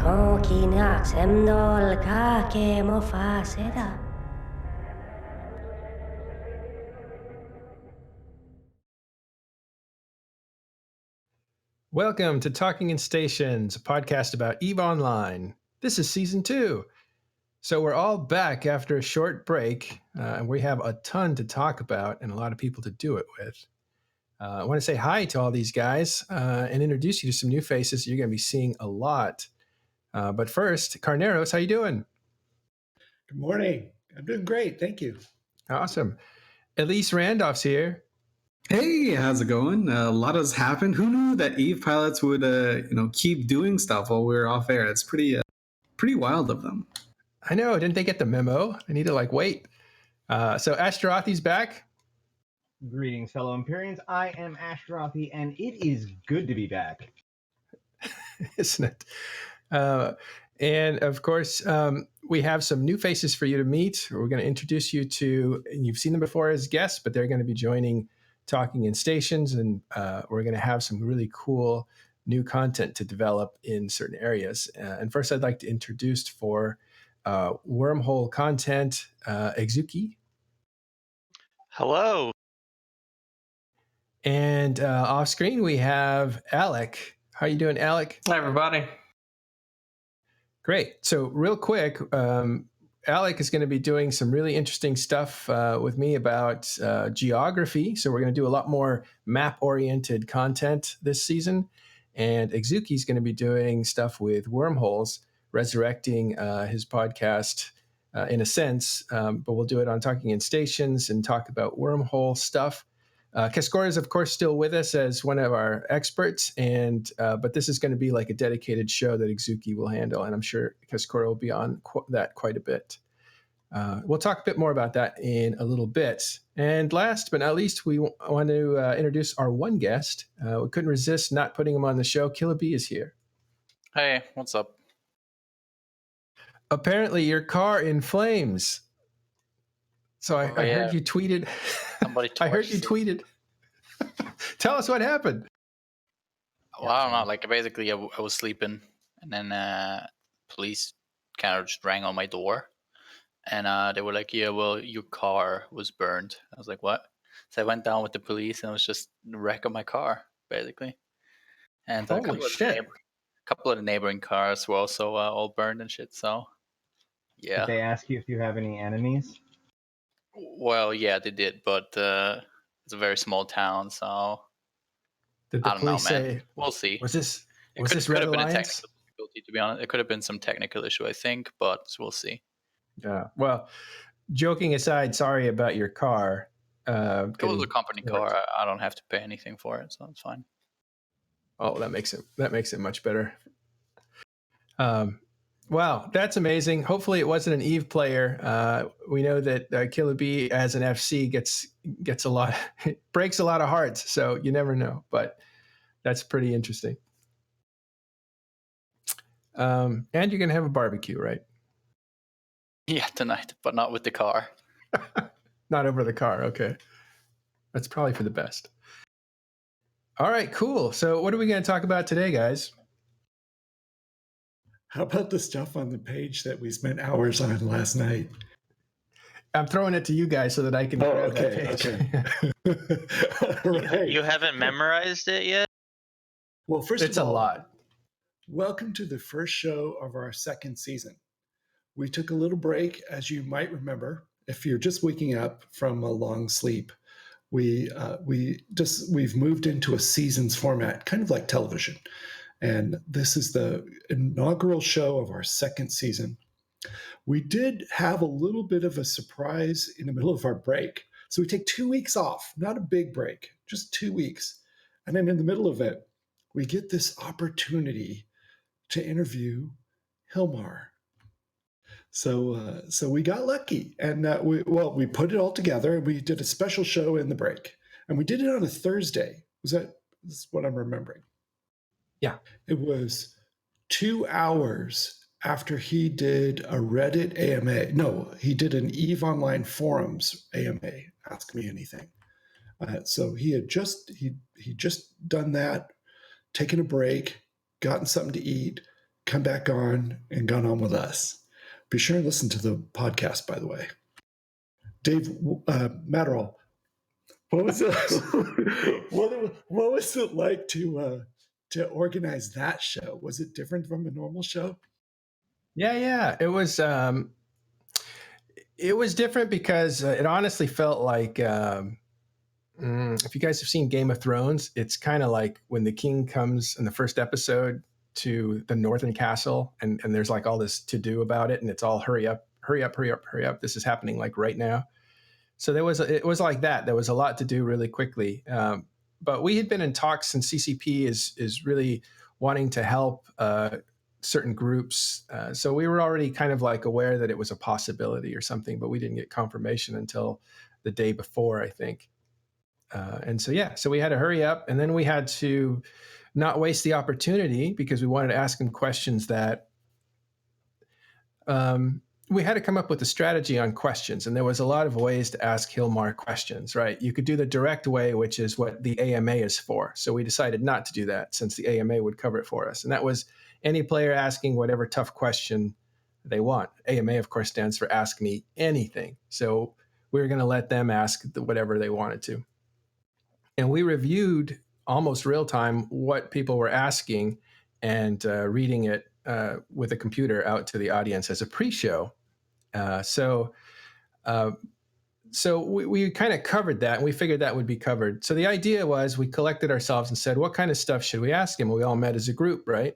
Tronkinak semnol kake mofaseda. Welcome to Talking in Stations, a podcast about EVE Online. This is season 2. So we're all back after a short break, and we have a ton to talk about and a lot of people to do it with. I want to say hi to all these guys and introduce you to some new faces you're going to be seeing a lot. But first, Carneros, how you doing? Good morning. I'm doing great. Thank you. Awesome. Elise Randolph's here. Hey, how's it going? A lot has happened. Who knew that Eve pilots would, keep doing stuff while we were off air? It's pretty wild of them. I know. Didn't they get the memo? I need to wait. So Ashtarathi's back. Greetings, fellow Empyreans. I am Ashtarothi, and it is good to be back. Isn't it? And of course, we have some new faces for you to meet. We're going to introduce you to, and you've seen them before as guests, but they're going to be joining Talking in Stations, and we're going to have some really cool new content to develop in certain areas. And first, I'd like to introduce for wormhole content, Exooki. Hello. And off screen, we have Alec. How you doing, Alec? Hi, everybody. Great. So real quick, Alec is going to be doing some really interesting stuff with me about geography. So we're going to do a lot more map-oriented content this season. And Exooki is going to be doing stuff with wormholes, resurrecting his podcast in a sense. But we'll do it on Talking in Stations and talk about wormhole stuff. Kaskora is, of course, still with us as one of our experts, but this is going to be like a dedicated show that Exooki will handle, and I'm sure Kaskora will be on that quite a bit. We'll talk a bit more about that in a little bit. And last but not least, we want to introduce our one guest. We couldn't resist not putting him on the show. Killabee is here. Hey, what's up? Apparently, your car in flames. So I heard you tweeted. I heard you tweeted. Tell us what happened. Well, I don't know. Basically, I was sleeping, and then police kind of just rang on my door, and they were like, "Yeah, well, your car was burned." I was like, "What?" So I went down with the police, and it was just the wreck of my car, basically. And a couple of the neighboring cars were also all burned and shit. So, yeah. Did they ask you if you have any enemies? Well, yeah, they did, but it's a very small town, so did the I don't know, man. Say, we'll see. Was this Red Alliance? Been a technical difficulty, to be honest. It could have been some technical issue, I think, but we'll see. Yeah. Well, joking aside, sorry about your car. It was a company car. I don't have to pay anything for it, so it's fine. Oh, that makes it much better. Wow, that's amazing. Hopefully it wasn't an Eve player. We know that Killabee as an FC gets a lot, breaks a lot of hearts, so you never know, but that's pretty interesting. And you're going to have a barbecue, right? Yeah, tonight, but not with the car. Not over the car, okay. That's probably for the best. All right, cool. So what are we going to talk about today, guys? How about the stuff on the page that we spent hours on last night? I'm throwing it to you guys so that I can grab that page. Okay. Right. You haven't memorized it yet? Well, first it's of all, a lot. Welcome to the first show of our second season. We took a little break, as you might remember, if you're just waking up from a long sleep. We've moved into a seasons format, kind of like television. And this is the inaugural show of our second season. We did have a little bit of a surprise in the middle of our break. So we take 2 weeks off, not a big break, just 2 weeks. And then in the middle of it, we get this opportunity to interview Hilmar. So we got lucky, and we put it all together, and we did a special show in the break, and we did it on a Thursday. That's what I'm remembering. Yeah, it was 2 hours after he did a Reddit AMA. No, he did an EVE Online Forums AMA. Ask Me Anything. So he had just done that, taken a break, gotten something to eat, come back on and gone on with us. Be sure and listen to the podcast, by the way. Dave, Matterall, what was it? what was it like to organize that show? Was it different from a normal show? Yeah. It was different because it honestly felt like if you guys have seen Game of Thrones, it's kind of like when the king comes in the first episode to the Northern Castle, and there's like all this to do about it, and it's all hurry up. This is happening like right now. So it was like that. There was a lot to do really quickly. But we had been in talks, and CCP is really wanting to help certain groups. So we were already kind of like aware that it was a possibility or something, but we didn't get confirmation until the day before, I think. And so we had to hurry up, and then we had to not waste the opportunity because we wanted to ask him questions that we had to come up with a strategy on questions. And there was a lot of ways to ask Hilmar questions, right? You could do the direct way, which is what the AMA is for. So we decided not to do that since the AMA would cover it for us. And that was any player asking whatever tough question they want. AMA, of course, stands for Ask Me Anything. So we were going to let them ask whatever they wanted to. And we reviewed almost real time what people were asking and reading it with a computer out to the audience as a pre-show. So we kind of covered that, and we figured that would be covered. So the idea was we collected ourselves and said, what kind of stuff should we ask him? We all met as a group, right?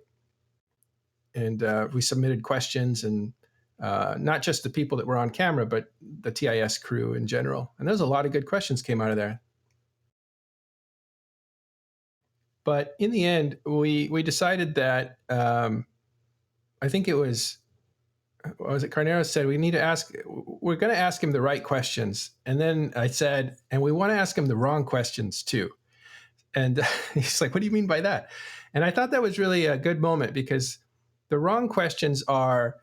And we submitted questions, and not just the people that were on camera, but the TIS crew in general. And there's a lot of good questions came out of there. But in the end, we decided that I think it was Carnero said we're going to ask him the right questions. And then I said, and we want to ask him the wrong questions too. And he's like, what do you mean by that? And I thought that was really a good moment because the wrong questions are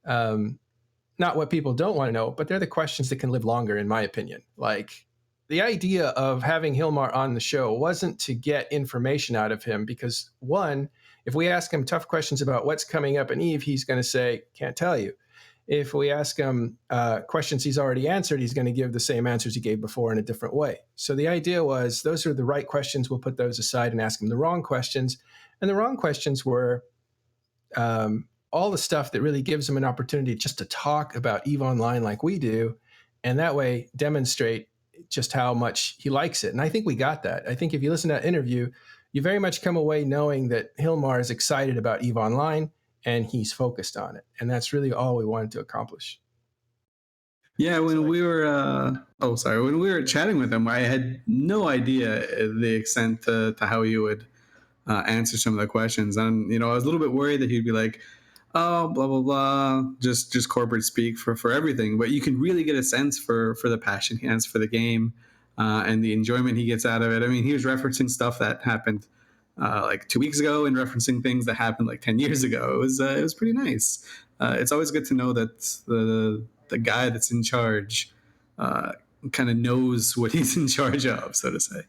not what people don't want to know, but they're the questions that can live longer, in my opinion. Like, the idea of having Hilmar on the show wasn't to get information out of him because, one, if we ask him tough questions about what's coming up in EVE, he's going to say, can't tell you. If we ask him questions he's already answered, he's going to give the same answers he gave before in a different way. So the idea was those are the right questions. We'll put those aside and ask him the wrong questions. And the wrong questions were all the stuff that really gives him an opportunity just to talk about EVE Online like we do, and that way demonstrate just how much he likes it. And I think we got that. I think if you listen to that interview, you very much come away knowing that Hilmar is excited about EVE Online and he's focused on it. And that's really all we wanted to accomplish. Yeah, when we were chatting with him, I had no idea the extent to how he would answer some of the questions. And, I was a little bit worried that he'd be like, oh, blah, blah, blah, just corporate speak for everything. But you can really get a sense for the passion he has for the game and the enjoyment he gets out of it. I mean, he was referencing stuff that happened like 2 weeks ago and referencing things that happened like 10 years ago. It was pretty nice. It's always good to know that the guy that's in charge kind of knows what he's in charge of, so to say.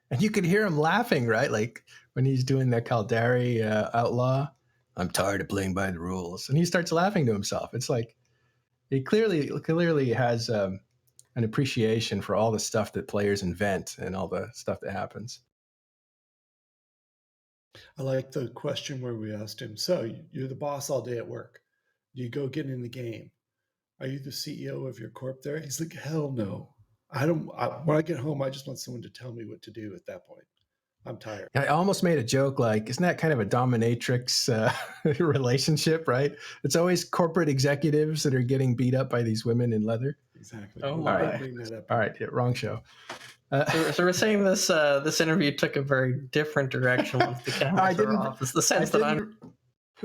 And you could hear him laughing, right? Like when he's doing the Caldari outlaw. I'm tired of playing by the rules. And he starts laughing to himself. It's like he clearly has an appreciation for all the stuff that players invent and all the stuff that happens. I like the question where we asked him, so you're the boss all day at work. You go get in the game. Are you the CEO of your corp there? He's like, hell no. When I get home, I just want someone to tell me what to do at that point. I'm tired. I almost made a joke like, isn't that kind of a dominatrix relationship, right? It's always corporate executives that are getting beat up by these women in leather. Exactly. Oh, All my. right, yeah, wrong show. So we're saying this interview took a very different direction once the cameras were off. It's the sense that I'm...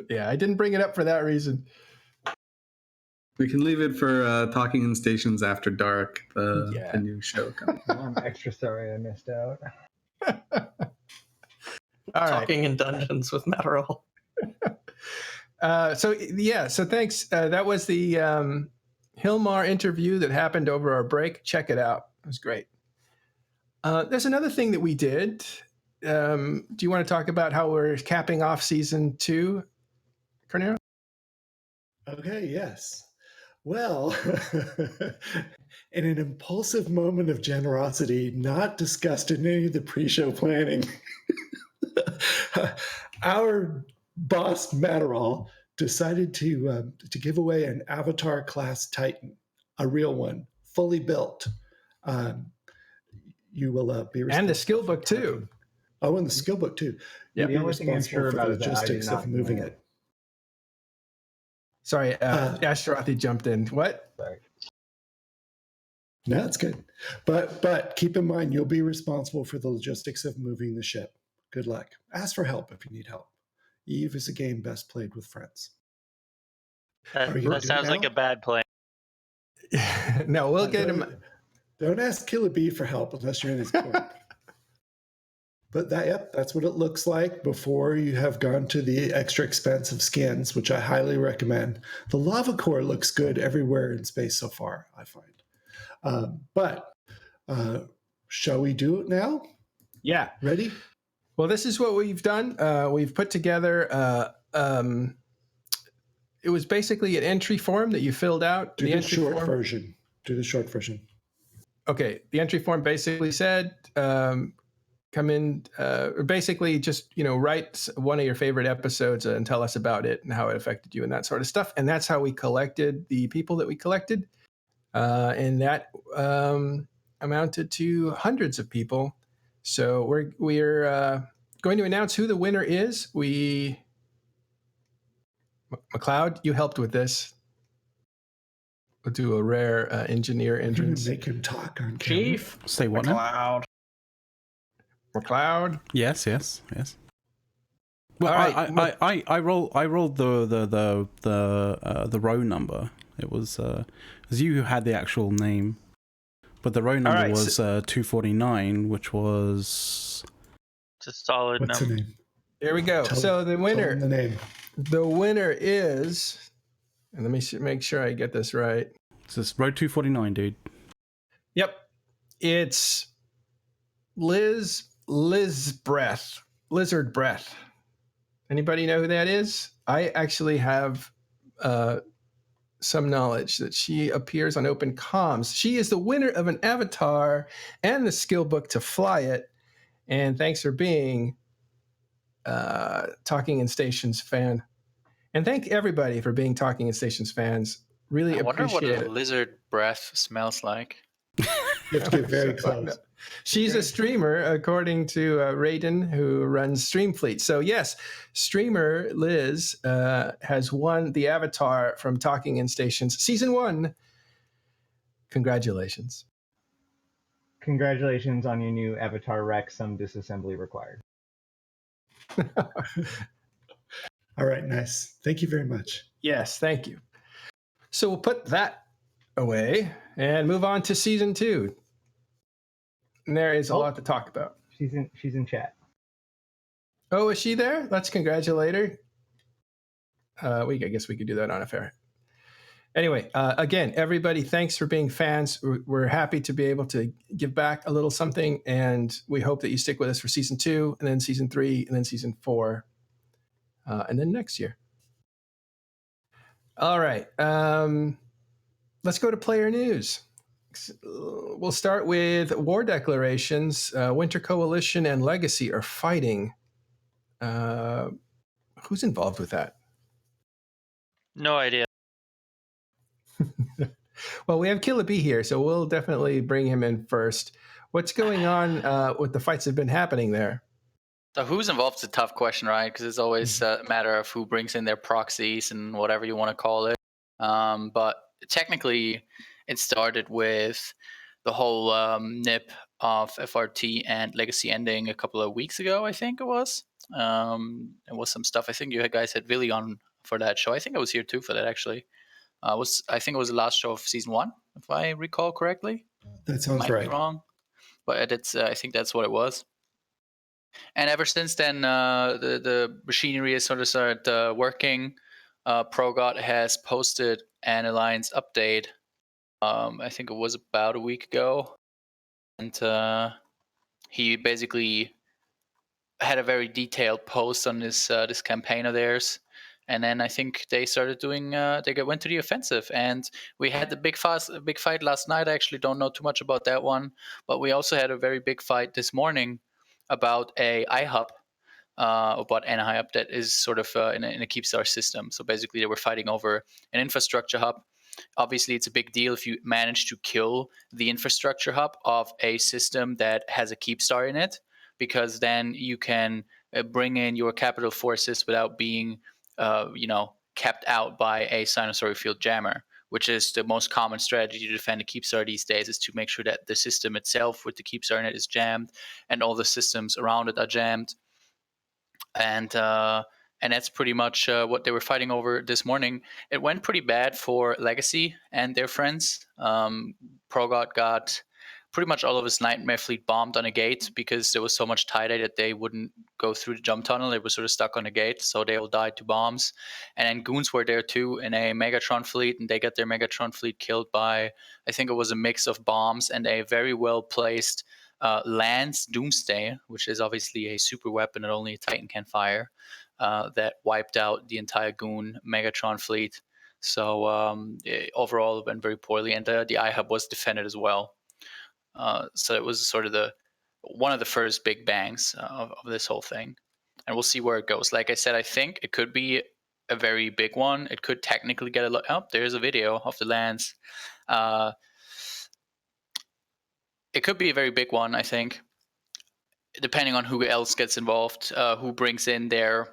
Yeah, I didn't bring it up for that reason. We can leave it for Talking in Stations After Dark, the new show coming. I'm extra sorry I missed out. Talking in Dungeons with Matterall. So thanks. That was the Hilmar interview that happened over our break. Check it out. It was great. There's another thing that we did. Do you want to talk about how we're capping off season 2, Cornero? Okay, yes. Well, in an impulsive moment of generosity, not discussed in any of the pre-show planning, our boss Matterall decided to give away an Avatar class Titan, a real one, fully built. You will be responsible And the skill for book too. parking. Oh, and the skill book too. Yep. You'll be The only thing I'm responsible sure for the about is that I did logistics not of moving know. it. Sorry, Ashtarothi jumped in. What? Sorry. No, it's good. But keep in mind, you'll be responsible for the logistics of moving the ship. Good luck. Ask for help if you need help. Eve is a game best played with friends. That sounds like a bad plan. No, we'll get him. Don't ask Killer B for help unless you're in his corner. But that's what it looks like before you have gone to the extra expense of skins, which I highly recommend. The lava core looks good everywhere in space so far, I find. But shall we do it now? Yeah. Ready? Well, this is what we've done. We've put together. It was basically an entry form that you filled out. Do the short version. Do the short version. Okay. The entry form basically said, come in, basically just, write one of your favorite episodes and tell us about it and how it affected you and that sort of stuff. And that's how we collected the people that we collected. And that amounted to hundreds of people. So we're going to announce who the winner is. McLeod, you helped with this. We'll do a rare engineer entrance. Make him talk on camera. Chief. Say what now? McLeod. Yes. Well, right. I rolled the row number. It was you who had the actual name, but the row number was 249, which was It's a solid What's number. the name? Here we go. So the winner. The name. The winner is, and let me make sure I get this right. It's this row 249, dude. Yep. It's LizLizardBreath. LizardBreath. Anybody know who that is? I actually have some knowledge that she appears on Open Comms. She is the winner of an avatar and the skill book to fly it. And thanks for being Talking in Stations fan. And thank everybody for being Talking in Stations fans. Really appreciate it. I wonder what a lizard breath smells like. You have to get very close. She's a streamer, according to Raiden, who runs Streamfleet. So yes, streamer Liz has won the avatar from Talking in Stations Season 1. Congratulations. Congratulations on your new avatar Rex. Some disassembly required. All right, nice. Thank you very much. Yes, thank you. So we'll put that away and move on to Season 2. And there is a lot to talk about. She's in chat. Oh, is she there? Let's congratulate her. I guess we could do that on a fair. Anyway, again, everybody, thanks for being fans. We're happy to be able to give back a little something, and we hope that you stick with us for Season 2, and then Season 3, and then Season 4, and then next year. All right. Let's go to player news. We'll start with war declarations. Winter Coalition and Legacy are fighting. Who's involved with that? No idea. Well, we have Killer B here, so we'll definitely bring him in first. What's going on with the fights that have been happening there? So who's involved is a tough question, right? Because it's always a matter of who brings in their proxies and whatever you want to call it. But technically, it started with the whole nip of FRT and Legacy ending a couple of weeks ago, I think it was. There was some stuff. I think you guys had Willy on for that show. I think I was here too for that, actually. I think it was the last show of Season 1, if I recall correctly. That sounds Might right. be wrong, but I think that's what it was. And ever since then, the machinery has sort of started working. ProGod has posted an Alliance update. I think it was about a week ago, and he basically had a very detailed post on this campaign of theirs, And then I think they started doing. Went to the offensive, and we had the big fight last night. I actually don't know too much about that one, but we also had a very big fight this morning about a iHub, about an iHub that is sort of in a Keepstar system. So basically, they were fighting over an infrastructure hub. Obviously, it's a big deal if you manage to kill the infrastructure hub of a system that has a Keepstar in it, because then you can bring in your capital forces without being, kept out by a sinusoid field jammer, which is the most common strategy to defend a Keepstar these days, is to make sure that the system itself with the Keepstar in it is jammed and all the systems around it are jammed. And that's pretty much what they were fighting over this morning. It went pretty bad for Legacy and their friends. Progod got pretty much all of his Nightmare Fleet bombed on a gate because there was so much tie-dye that they wouldn't go through the jump tunnel. They were sort of stuck on a gate, so they all died to bombs. And then Goons were there too in a Megatron fleet, and they got their Megatron fleet killed by, I think it was a mix of bombs and a very well-placed Lance Doomsday, which is obviously a super weapon that only a Titan can fire, that wiped out the entire Goon Megatron fleet. So overall, it went very poorly, and the iHub was defended as well. So it was sort of one of the first big bangs of this whole thing, and we'll see where it goes. Like I said, I think it could be a very big one. It could technically get a look. Oh, there's a video of the Lance. It could be a very big one, I think, depending on who else gets involved, who brings in their,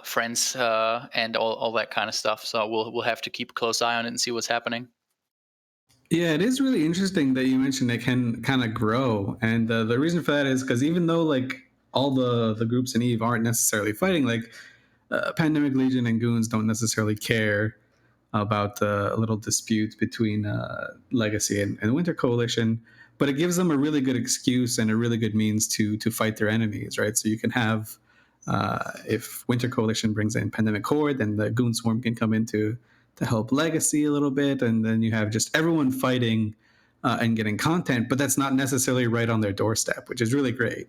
friends, and all that kind of stuff. So we'll have to keep a close eye on it and see what's happening. Yeah, it is really interesting that you mentioned it can kind of grow, and the reason for that is because even though like all the groups in EVE aren't necessarily fighting, like Pandemic Legion and Goons don't necessarily care about little disputes between Legacy and Winter Coalition, but it gives them a really good excuse and a really good means to fight their enemies, right? So you can have, if Winter Coalition brings in Pandemic Horde, then the Goon Swarm can come in to help Legacy a little bit, and then you have just everyone fighting and getting content, but that's not necessarily right on their doorstep, which is really great.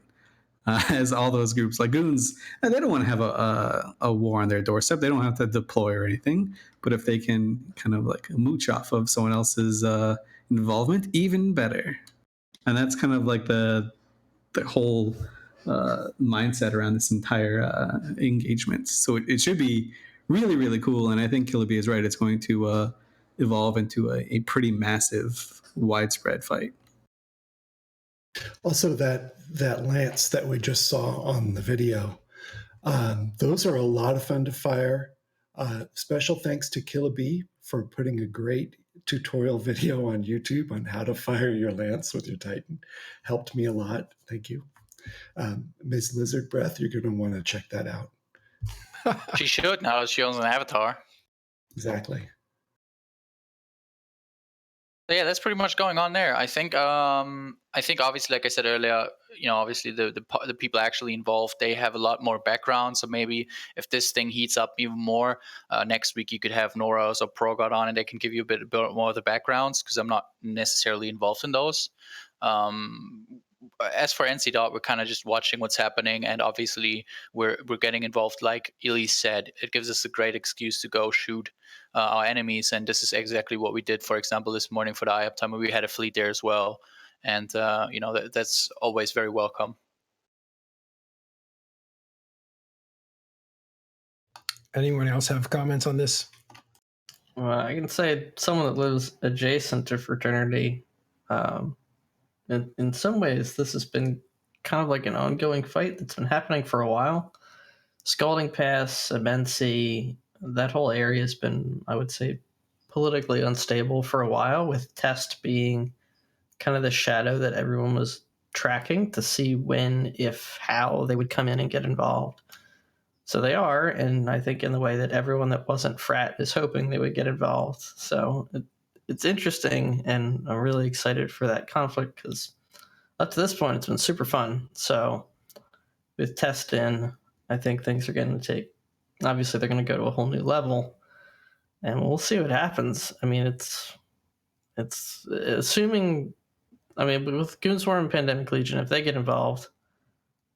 As all those groups like Goons, they don't want to have a war on their doorstep. They don't have to deploy or anything. But if they can kind of like mooch off of someone else's involvement, even better. And that's kind of like the whole mindset around this entire engagement. So it should be really, really cool. And I think Killaby is right. It's going to evolve into a pretty massive, widespread fight. Also, that Lance that we just saw on the video, those are a lot of fun to fire. Special thanks to Killaby for putting a great tutorial video on YouTube on how to fire your Lance with your Titan. Helped me a lot. Thank you. Ms. LizardBreath, you're going to want to check that out. She should, now that she owns an avatar. Exactly. So yeah, that's pretty much going on there. I think obviously, like I said earlier, obviously the people actually involved, they have a lot more background. So maybe if this thing heats up even more, next week you could have Nora's or Progod on, and they can give you a bit more of the backgrounds, because I'm not necessarily involved in those. As for NC Dot, we're kind of just watching what's happening, and obviously we're getting involved. Like Elise said, it gives us a great excuse to go shoot our enemies, and this is exactly what we did. For example, this morning for the IUP time, we had a fleet there as well, and that's always very welcome. Anyone else have comments on this? I can say someone that lives adjacent to Fraternity. In some ways, this has been kind of like an ongoing fight that's been happening for a while. Scalding Pass, Imensi, that whole area has been, I would say, politically unstable for a while, with Test being kind of the shadow that everyone was tracking to see when, if, how they would come in and get involved. So they are, and I think in the way that everyone that wasn't Frat is hoping they would get involved. So it's interesting, and I'm really excited for that conflict, because up to this point, it's been super fun. So with Test in, I think things are going to take, obviously they're going to go to a whole new level, and we'll see what happens. I mean, it's assuming, with Goonswarm and Pandemic Legion, if they get involved,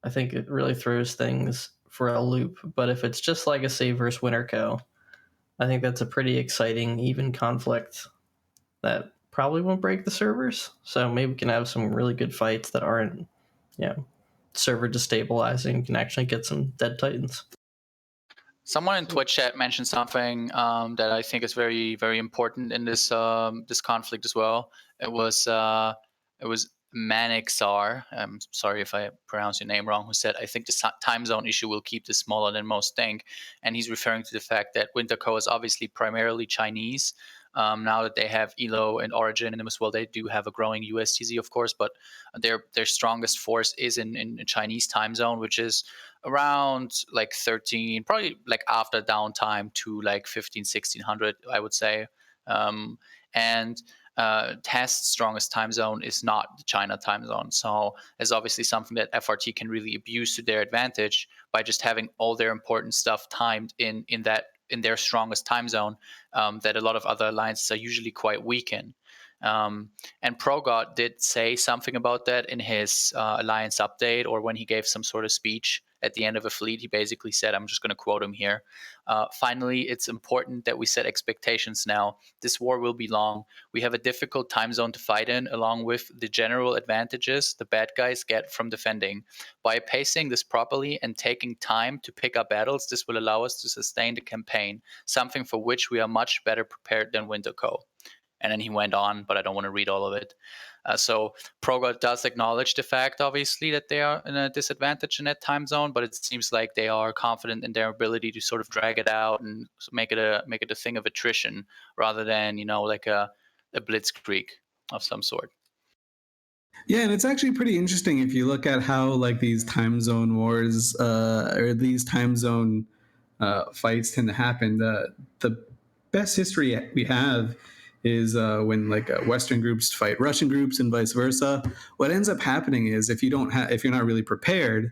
I think it really throws things for a loop. But if it's just Legacy versus Winterco, I think that's a pretty exciting, even conflict that probably won't break the servers. So maybe we can have some really good fights that aren't, server destabilizing. Can actually get some dead titans. Someone in Twitch chat mentioned something that I think is very, very important in this this conflict as well. It was Manic Czar. I'm sorry if I pronounced your name wrong. Who said, "I think the time zone issue will keep this smaller than most think," and he's referring to the fact that Winterco is obviously primarily Chinese. Now that they have Elo and Origin in them as well, they do have a growing USTZ, of course, but their strongest force is in Chinese time zone, which is around like 13, probably like after downtime to like 15, 1600, I would say. And Test's strongest time zone is not the China time zone. So it's obviously something that FRT can really abuse to their advantage by just having all their important stuff timed in their strongest time zone that a lot of other alliances are usually quite weak in. And ProGod did say something about that in his alliance update, or when he gave some sort of speech at the end of a fleet. He basically said, I'm just going to quote him here, "Finally, it's important that we set expectations now. This war will be long. We have a difficult time zone to fight in, along with the general advantages the bad guys get from defending. By pacing this properly and taking time to pick up battles, this will allow us to sustain the campaign, something for which we are much better prepared than Winterco." And then he went on, but I don't want to read all of it. So ProGod does acknowledge the fact, obviously, that they are in a disadvantage in that time zone, but it seems like they are confident in their ability to sort of drag it out and make it a thing of attrition rather than, like a blitzkrieg of some sort. Yeah, and it's actually pretty interesting if you look at how like these time zone wars or these time zone fights tend to happen. The best history we have is when like Western groups fight Russian groups and vice versa. What ends up happening is if you're not really prepared,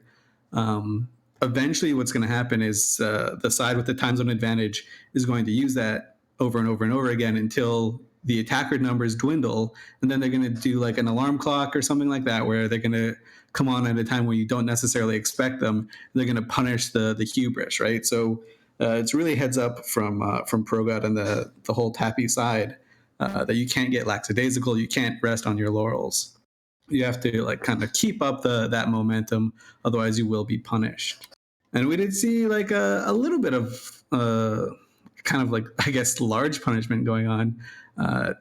eventually what's going to happen is the side with the time zone advantage is going to use that over and over and over again until the attacker numbers dwindle, and then they're going to do like an alarm clock or something like that, where they're going to come on at a time when you don't necessarily expect them. They're going to punish the hubris, right? So it's really heads up from ProGod and the whole Tappy side that you can't get lackadaisical, you can't rest on your laurels. You have to like kind of keep up that momentum, otherwise you will be punished. And we did see like a little bit of kind of like, I guess, large punishment going on.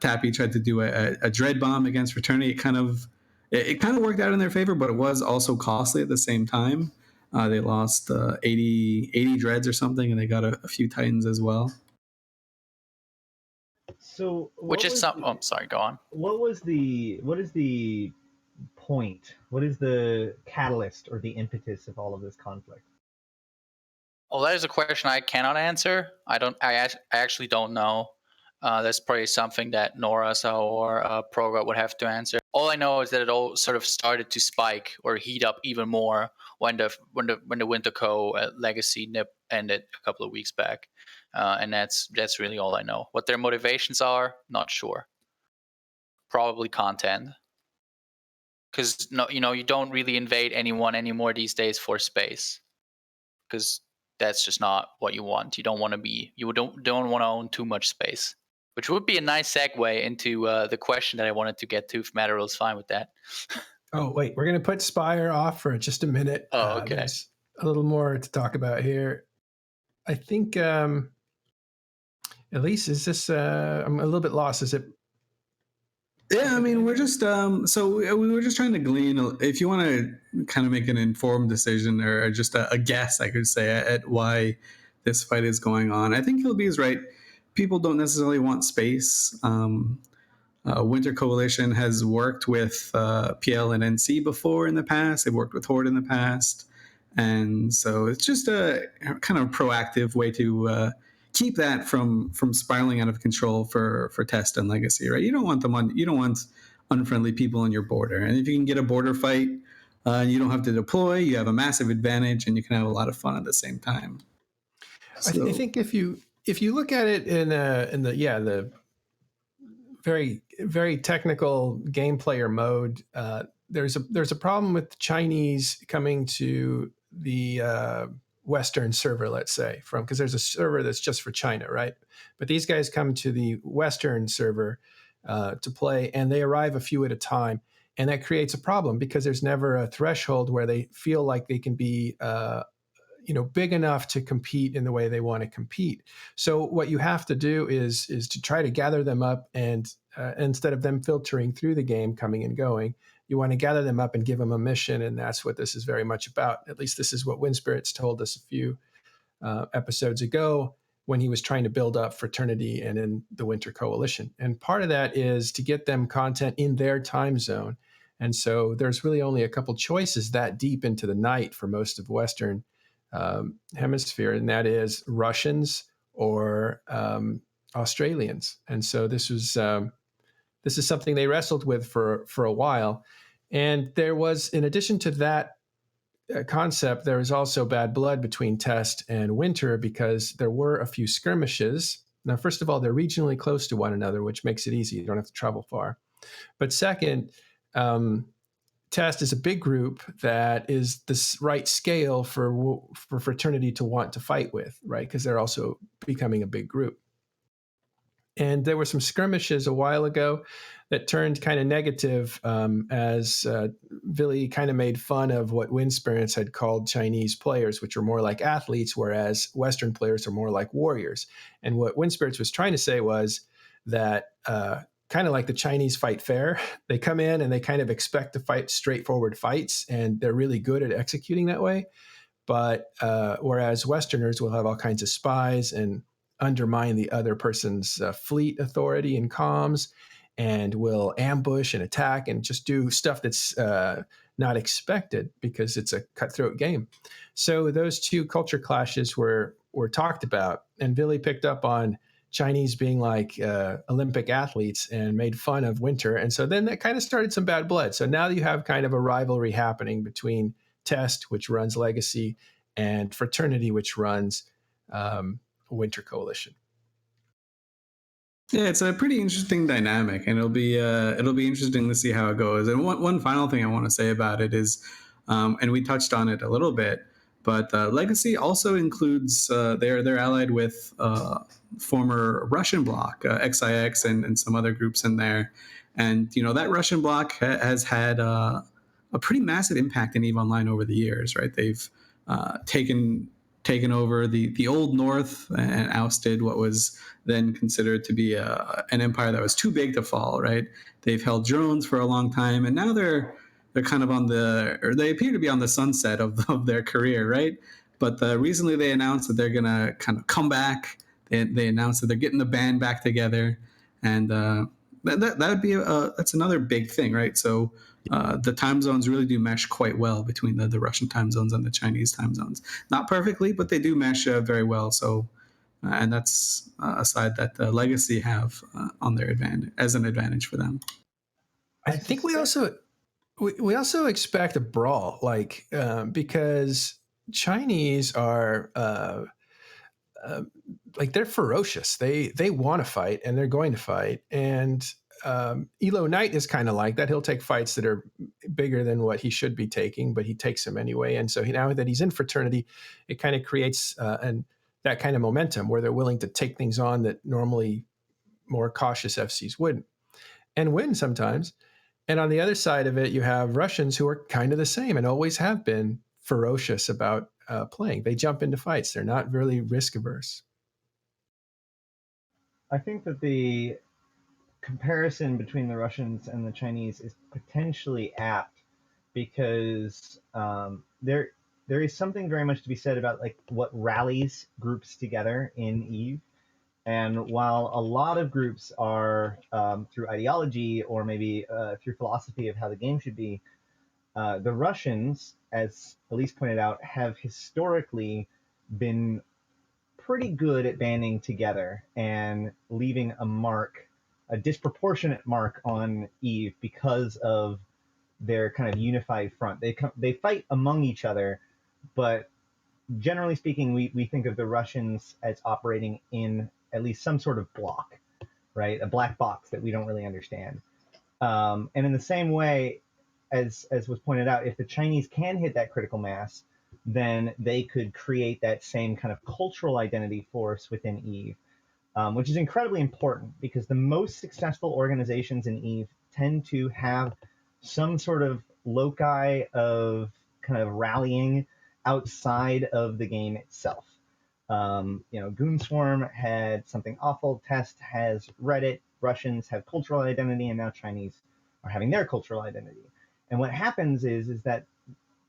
Tappy tried to do a dread bomb against Fraternity. It kind of worked out in their favor, but it was also costly at the same time. They lost 80 dreads or something, and they got a few titans as well. So, sorry, go on. What is the point? What is the catalyst or the impetus of all of this conflict? Well, that is a question I cannot answer. I actually don't know. That's probably something that Norasa or ProGod would have to answer. All I know is that it all sort of started to spike or heat up even more when the Winterco legacy nip ended a couple of weeks back, and that's really all I know. What their motivations are, not sure. Probably content, because you don't really invade anyone anymore these days for space, because that's just not what you want. You don't want to own too much space. Which would be a nice segue into the question that I wanted to get to, if Matterill's fine with that. Oh, wait. We're going to put Spire off for just a minute. Oh, okay. There's a little more to talk about here. I think, at least, is this... I'm a little bit lost. Is it... Yeah, I mean, we're just... so we were just trying to glean... If you want to kind of make an informed decision or just a guess, I could say, at why this fight is going on. I think Hilby is right. People don't necessarily want space. Winter Coalition has worked with PL and NC before in the past. They've worked with Horde in the past. And so it's just a kind of proactive way to keep that from spiraling out of control for Test and Legacy, right? You don't want unfriendly people on your border. And if you can get a border fight, you don't have to deploy, you have a massive advantage, and you can have a lot of fun at the same time. So, I think if you look at it in the very, very technical game player mode, there's a problem with the Chinese coming to the Western server, let's say, because there's a server that's just for China, right? But these guys come to the Western server to play, and they arrive a few at a time. And that creates a problem because there's never a threshold where they feel like they can be big enough to compete in the way they want to compete. So what you have to do is to try to gather them up, and instead of them filtering through the game, coming and going, you want to gather them up and give them a mission. And that's what this is very much about. At least this is what Wind Spirits told us a few episodes ago when he was trying to build up Fraternity and in the Winter Coalition. And part of that is to get them content in their time zone. And so there's really only a couple choices that deep into the night for most of Western hemisphere, and that is Russians or Australians. And so this is something they wrestled with for a while. And there was, in addition to that concept, there was also bad blood between Test and Winter because there were a few skirmishes. Now, first of all, they're regionally close to one another, which makes it easy. You don't have to travel far. But second, Test is a big group that is the right scale for Fraternity to want to fight with, right? Because they're also becoming a big group. And there were some skirmishes a while ago that turned kind of negative as Billy kind of made fun of what Wind Spirits had called Chinese players, which are more like athletes, whereas Western players are more like warriors. And what Wind Spirits was trying to say was that kind of like the Chinese fight fair, they come in and they kind of expect to fight straightforward fights, and they're really good at executing that way. But whereas Westerners will have all kinds of spies and undermine the other person's fleet authority and comms, and will ambush and attack and just do stuff that's not expected because it's a cutthroat game. So those two culture clashes were talked about, and Billy picked up on Chinese being like Olympic athletes and made fun of Winter. And so then that kind of started some bad blood. So now you have kind of a rivalry happening between Test, which runs Legacy, and Fraternity, which runs Winter Coalition. Yeah, it's a pretty interesting dynamic, and it'll be interesting to see how it goes. And one final thing I want to say about it is, and we touched on it a little bit, but Legacy also includes they're allied with former Russian bloc, XIX, and some other groups in there, and that Russian bloc has had a pretty massive impact in EVE Online over the years, right? They've taken over the old North and ousted what was then considered to be an empire that was too big to fall, right? They've held drones for a long time, and now they're kind of they appear to be on the sunset of their career, right? But recently they announced that they're going to kind of come back. They announced that they're getting the band back together, and that would be that's another big thing, right? So the time zones really do mesh quite well between the Russian time zones and the Chinese time zones. Not perfectly, but they do mesh very well. So, and that's a side that Legacy have on their advantage as an advantage for them. I think we also expect a brawl, like because Chinese are like they're ferocious. They want to fight and they're going to fight. And Elo Knight is kind of like that. He'll take fights that are bigger than what he should be taking, but he takes them anyway. And so now that he's in Fraternity, it kind of creates that kind of momentum where they're willing to take things on that normally more cautious FCs wouldn't, and win sometimes. And on the other side of it, you have Russians who are kind of the same and always have been ferocious about playing. They jump into fights. They're not really risk averse. I think that the comparison between the Russians and the Chinese is potentially apt because there is something very much to be said about like what rallies groups together in EVE. And while a lot of groups are through ideology or maybe through philosophy of how the game should be, the Russians, as Elise pointed out, have historically been pretty good at banding together and leaving a disproportionate mark on EVE because of their kind of unified front. They fight among each other, but generally speaking, we think of the Russians as operating in at least some sort of block, right? A black box that we don't really understand. And in the same way, as was pointed out, if the Chinese can hit that critical mass, then they could create that same kind of cultural identity force within Eve, which is incredibly important because the most successful organizations in Eve tend to have some sort of loci of kind of rallying outside of the game itself. Goonswarm had something awful, Test has Reddit, Russians have cultural identity, and now Chinese are having their cultural identity. And what happens is that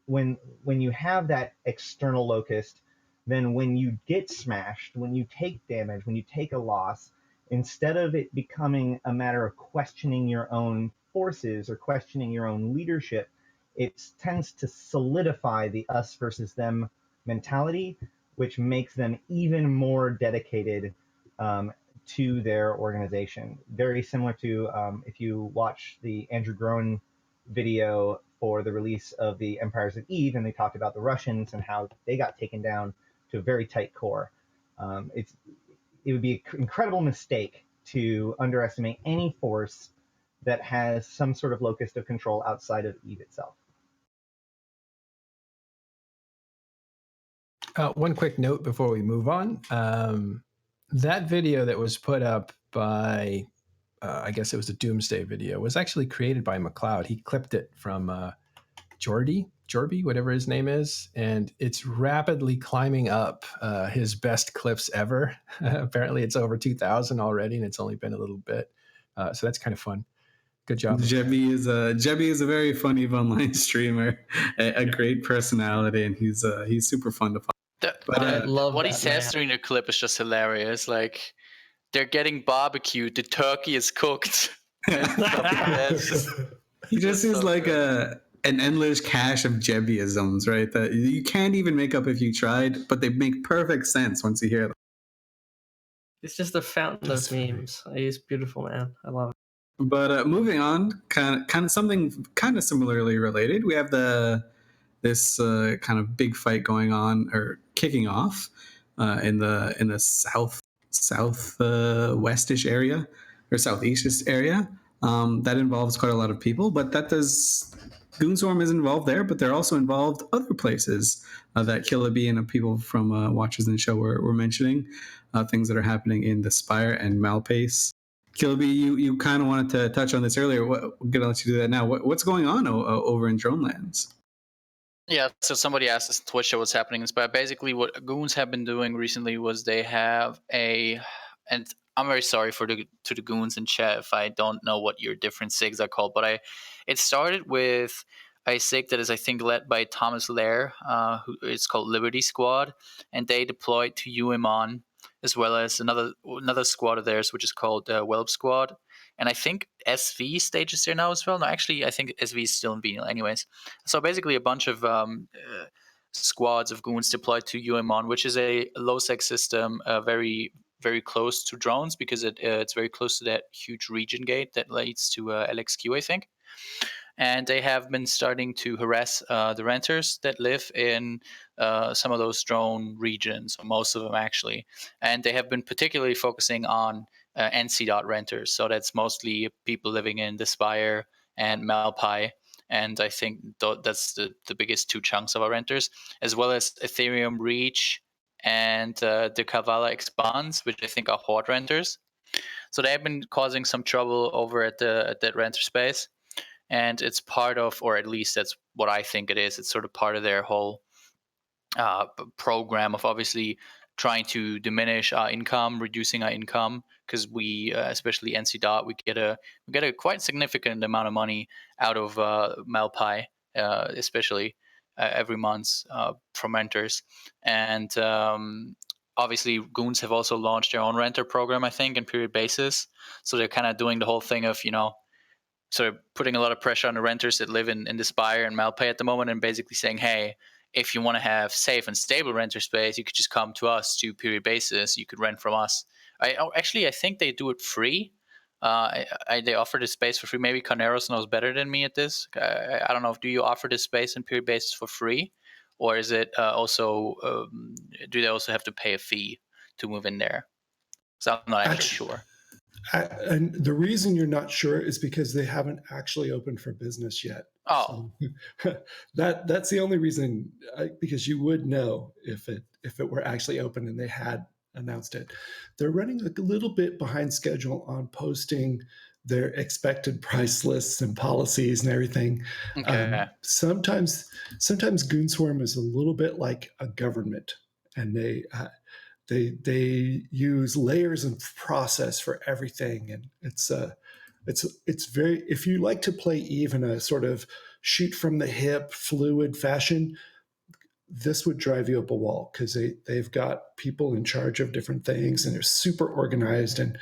when you have that external locust, then when you get smashed, when you take damage, when you take a loss, instead of it becoming a matter of questioning your own forces or questioning your own leadership, it tends to solidify the us versus them mentality, which makes them even more dedicated to their organization. Very similar to if you watch the Andrew Groen video for the release of the Empires of Eve, and they talked about the Russians and how they got taken down to a very tight core. It would be an incredible mistake to underestimate any force that has some sort of locus of control outside of Eve itself. One quick note before we move on. That video that was put up by, I guess it was a Doomsday video, was actually created by McLeod. He clipped it from Jorby, whatever his name is, and it's rapidly climbing up his best clips ever. Apparently it's over 2,000 already, and it's only been a little bit. So that's kind of fun. Good job. Jebby is a very funny online streamer, a great personality, and he's super fun to follow. I love what he that, says man. during the clip is just hilarious. Like, they're getting barbecued, the turkey is cooked. He just is like an endless cache of Jebbyisms, right? That you can't even make up if you tried, but they make perfect sense once you hear them. It's just a fountain of memes. He's beautiful, man. I love it. But moving on, kind of something kind of similarly related. We have this kind of big fight going on or kicking off in the southwestish area or southeastish area that involves quite a lot of people. But Goonswarm is involved there, but they're also involved other places that Killaby and people from Watchers in the Show were mentioning, things that are happening in the Spire and Malpace. Killaby, you kind of wanted to touch on this earlier. We're gonna let you do that now. What's going on over in Dronelands? Yeah, so somebody asked us on Twitch what's happening in Spire. Basically, what Goons have been doing recently was they have and I'm very sorry to the Goons in chat if I don't know what your different SIGs are called, but it started with a SIG that is, I think, led by Thomas Lair, who it's called Liberty Squad, and they deployed to UMON, as well as another squad of theirs, which is called Whelp Squad. And I think SV stages there now as well. No, actually, I think SV is still in Venial anyways. So basically a bunch of squads of Goons deployed to UMON, which is a low-sec system, very, very close to drones because it's very close to that huge region gate that leads to LXQ, I think. And they have been starting to harass the renters that live in some of those drone regions, most of them actually. And they have been particularly focusing on NC renters. So that's mostly people living in the Spire and Malpai. And I think that's the biggest two chunks of our renters, as well as Ethereum Reach and the Kavala Expanse, which I think are Horde renters. So they have been causing some trouble over at that renter space. And it's part of, or at least that's what I think it is, it's sort of part of their whole program of obviously trying to diminish our income, reducing our income, because we, especially NC we get a quite significant amount of money out of Malpai, especially every month from renters. And obviously Goons have also launched their own renter program, I think, in period basis. So they're kind of doing the whole thing of, sort of putting a lot of pressure on the renters that live in the Spire and Malpai at the moment, and basically saying, hey, if you want to have safe and stable renter space, you could just come to us to period basis. You could rent from us. I think they do it free. They offer the space for free. Maybe Carneros knows better than me at this. I don't know. Do you offer this space and period basis for free? Or is it also, do they also have to pay a fee to move in there? So I'm not actually sure. And the reason you're not sure is because they haven't actually opened for business yet. Oh, So that's the only reason, because you would know if it were actually open and they had announced it. They're running a little bit behind schedule on posting their expected price lists and policies and everything. okay. Sometimes Goonswarm is a little bit like a government, and they use layers of process for everything, and it's very, if you like to play Eve in a sort of shoot from the hip, fluid fashion, this would drive you up a wall, because they've got people in charge of different things, and they're super organized, and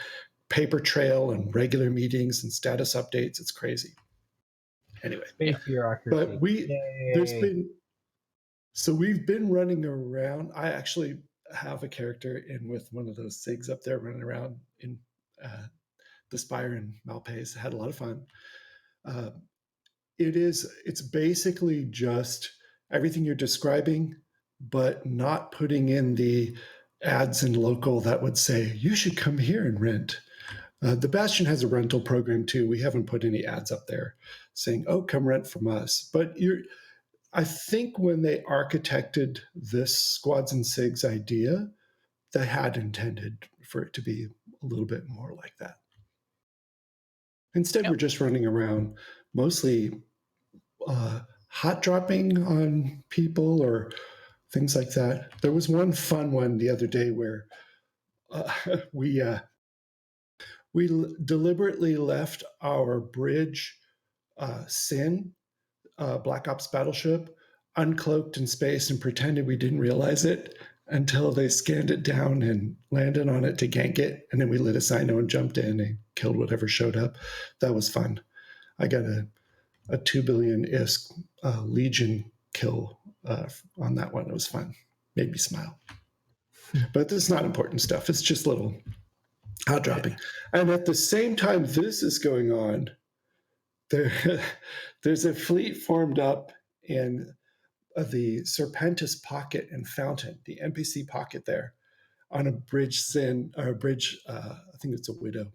paper trail and regular meetings and status updates. It's crazy. Anyway, Space bureaucracy. but we've been running around. I actually have a character in with one of those SIGs up there running around in the Spire and Malpace. Had a lot of fun. It's basically just everything you're describing, but not putting in the ads in local that would say, you should come here and rent. The Bastion has a rental program too. We haven't put any ads up there saying, oh, come rent from us. But I think when they architected this Squads and SIGs idea, they had intended for it to be a little bit more like that. Instead, we're just running around mostly hot dropping on people or things like that. There was one fun one the other day where we deliberately left our bridge Sin Black Ops battleship uncloaked in space and pretended we didn't realize it until they scanned it down and landed on it to gank it. And then we lit a Sino and jumped in and killed whatever showed up. That was fun. I got a 2 billion ISK Legion kill on that one. It was fun. Made me smile. But this is not important stuff. It's just little hot dropping. And at the same time this is going on, there's a fleet formed up in the Serpentis Pocket and Fountain, the NPC pocket there, on a bridge I think it's a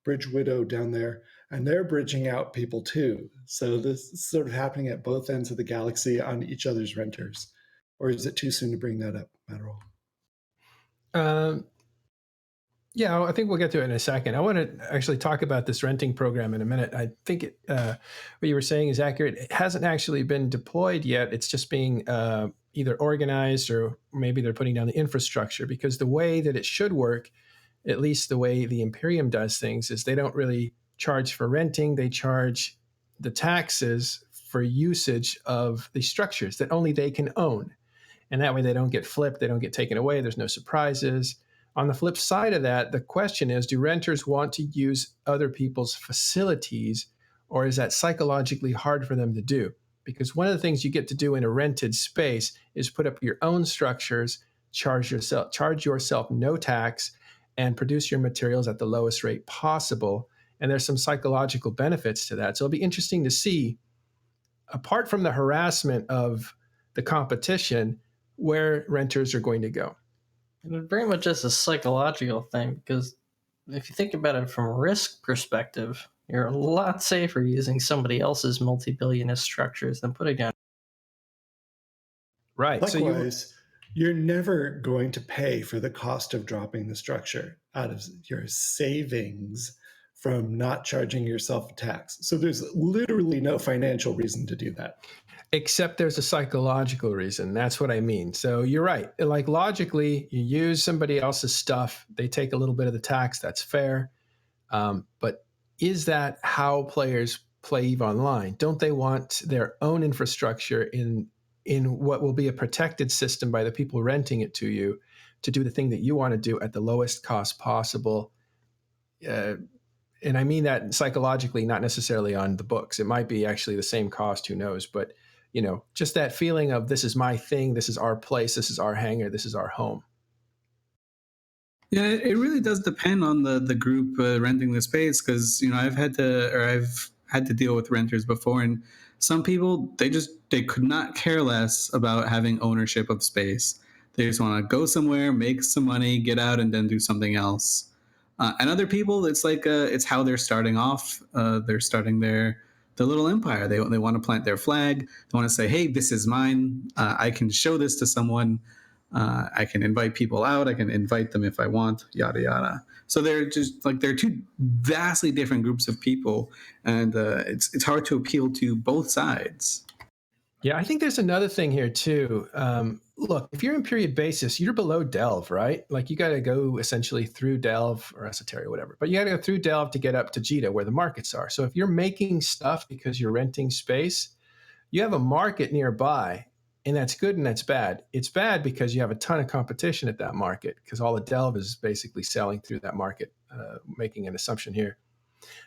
Bridge Widow down there, and they're bridging out people too. So this is sort of happening at both ends of the galaxy on each other's renters. Or is it too soon to bring that up, Matterall? Yeah, I think we'll get to it in a second. I want to actually talk about this renting program in a minute. I think what you were saying is accurate. It hasn't actually been deployed yet. It's just being either organized, or maybe they're putting down the infrastructure, because the way that it should work, at least the way the Imperium does things, is they don't really charge for renting. They charge the taxes for usage of the structures that only they can own. And that way they don't get flipped, they don't get taken away, there's no surprises. On the flip side of that, the question is, do renters want to use other people's facilities, or is that psychologically hard for them to do? Because one of the things you get to do in a rented space is put up your own structures, charge yourself no tax, and produce your materials at the lowest rate possible. And there's some psychological benefits to that. So it'll be interesting to see, apart from the harassment of the competition, where renters are going to go. It's very much just a psychological thing, because if you think about it from a risk perspective, you're a lot safer using somebody else's multi-billionist structures than putting down. Right. Likewise, you're never going to pay for the cost of dropping the structure out of your savings from not charging yourself a tax. So there's literally no financial reason to do that. Except there's a psychological reason. That's what I mean. So you're right. Like, logically, you use somebody else's stuff, they take a little bit of the tax, that's fair. But is that how players play EVE Online? Don't they want their own infrastructure in what will be a protected system by the people renting it to you, to do the thing that you want to do at the lowest cost possible? And I mean that psychologically, not necessarily on the books. It might be actually the same cost, who knows? But just that feeling of, this is my thing, this is our place, this is our hangar, this is our home. Yeah, it really does depend on the group renting the space, because I've had to deal with renters before, and some people, they could not care less about having ownership of space. They just want to go somewhere, make some money, get out, and then do something else. And other people, it's like it's how they're starting off. They're starting their little empire. They want to plant their flag. They want to say, hey, this is mine. I can show this to someone. I can invite people out. I can invite them if I want, yada, yada. So they're just like, they're two vastly different groups of people. And it's hard to appeal to both sides. Yeah, I think there's another thing here too. Look, if you're in period basis, you're below Delve, right? Like you got to go essentially through Delve or Esoteric or whatever, but you got to go through Delve to get up to Jita where the markets are. So if you're making stuff because you're renting space, you have a market nearby, and that's good and that's bad. It's bad because you have a ton of competition at that market because all the Delve is basically selling through that market, making an assumption here.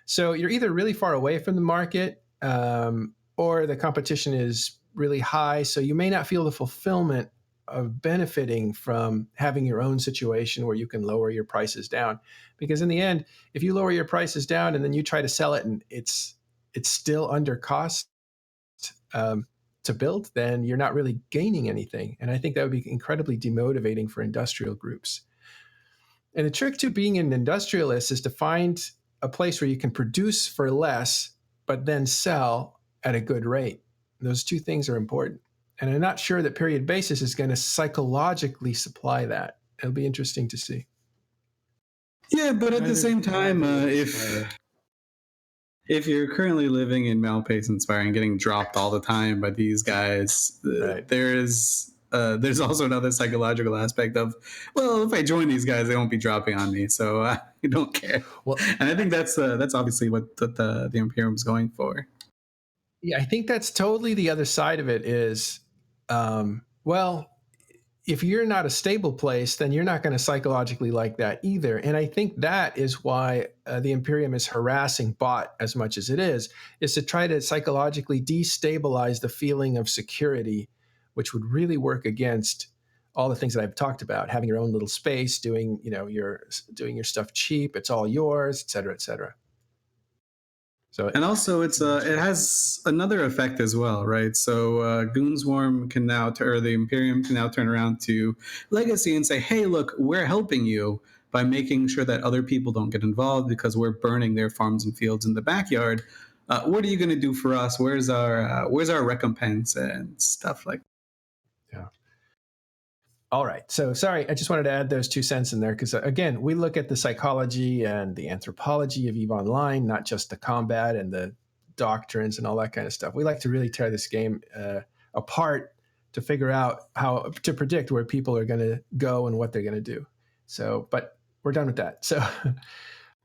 So you're either really far away from the market or the competition is really high. So you may not feel the fulfillment of benefiting from having your own situation where you can lower your prices down. Because in the end, if you lower your prices down and then you try to sell it and it's still under cost to build, then you're not really gaining anything. And I think that would be incredibly demotivating for industrial groups. And the trick to being an industrialist is to find a place where you can produce for less, but then sell at a good rate. Those two things are important. And I'm not sure that period basis is going to psychologically supply that. It'll be interesting to see. Yeah, but at the same time, if you're currently living in Malpace Inspire and getting dropped all the time by these guys, right, there's also another psychological aspect of, well, if I join these guys, they won't be dropping on me, so I don't care. Well, and I think that's obviously what the Imperium's going for. Yeah, I think that's totally the other side of it is, well, if you're not a stable place, then you're not going to psychologically like that either. And I think that is why the Imperium is harassing bot as much as it is to try to psychologically destabilize the feeling of security, which would really work against all the things that I've talked about, having your own little space, doing your stuff cheap, it's all yours, et cetera, et cetera. So, and also it has another effect as well, right? So Goonswarm can now, or the Imperium can now turn around to Legacy and say, hey, look, we're helping you by making sure that other people don't get involved because we're burning their farms and fields in the backyard. What are you going to do for us? Where's our recompense and stuff like that? Yeah. All right. So sorry, I just wanted to add those 2 cents in there because, again, we look at the psychology and the anthropology of EVE Online, not just the combat and the doctrines and all that kind of stuff. We like to really tear this game apart to figure out how to predict where people are going to go and what they're going to do. So, but we're done with that. So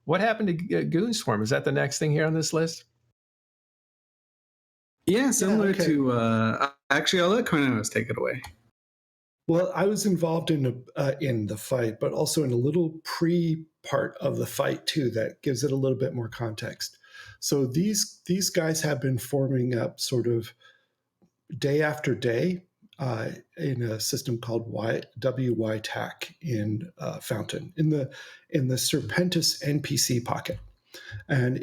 what happened to Goonswarm? Is that the next thing here on this list? Yeah, similar to... actually, I'll let Cornelius take it away. Well, I was involved in the fight, but also in a little pre-part of the fight too that gives it a little bit more context. So these guys have been forming up sort of day after day in a system called WYTAC in Fountain in the Serpentis NPC pocket, and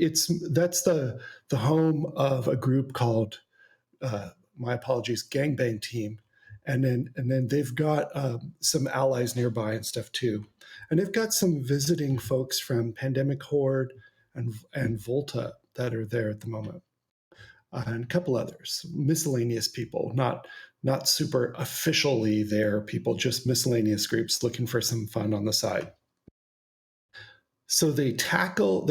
that's the home of a group called my apologies, Gangbang Team. And then they've got some allies nearby and stuff too. And they've got some visiting folks from Pandemic Horde and Volta that are there at the moment. And a couple others, miscellaneous people, not super officially there people, just miscellaneous groups looking for some fun on the side. So they tackle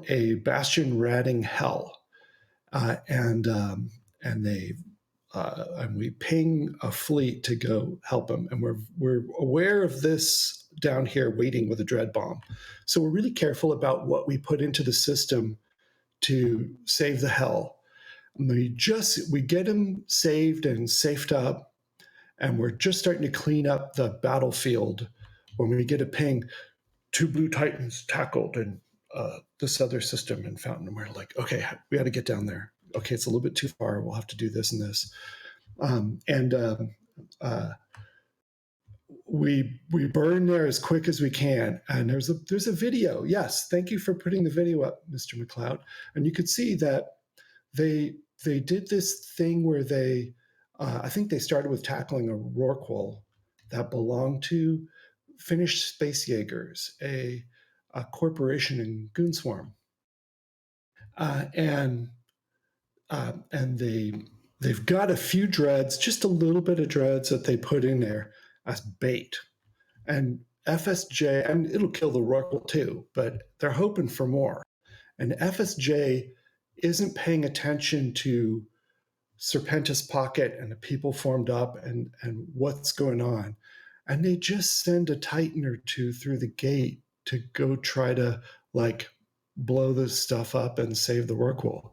a bastion ratting hell, and we ping a fleet to go help them, and we're aware of this down here waiting with a dread bomb. So we're really careful about what we put into the system to save the hell. And we get them saved and safed up, and we're just starting to clean up the battlefield when we get a ping, 2 blue titans tackled in this other system in Fountain. And we're like, okay, we got to get down there. Okay, it's a little bit too far. We'll have to do this and this. We burn there as quick as we can. And there's a video. Yes, thank you for putting the video up, Mr. McLeod. And you could see that they did this thing where they, I think they started with tackling a Rorqual that belonged to Finnish Space Jaegers, a corporation in Goonswarm. And and they've got a few dreads, just a little bit of dreads that they put in there as bait. And FSJ, and it'll kill the Rorqual too, but they're hoping for more. And FSJ isn't paying attention to Serpentis Pocket and the people formed up and what's going on. And they just send a Titan or two through the gate to go try to like blow this stuff up and save the Rorqual.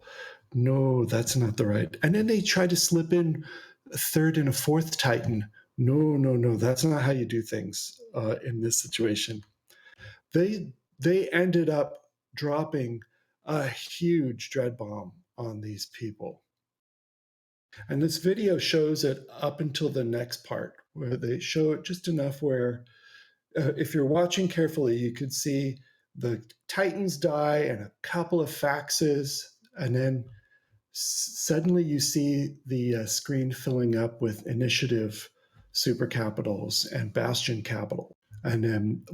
No, that's not the right. And then they try to slip in a third and a fourth Titan. No, that's not how you do things in this situation. They ended up dropping a huge dread bomb on these people. And this video shows it up until the next part, where they show it just enough where if you're watching carefully, you could see the Titans die and a couple of faxes, and then suddenly you see the screen filling up with initiative super capitals and bastion capital. And then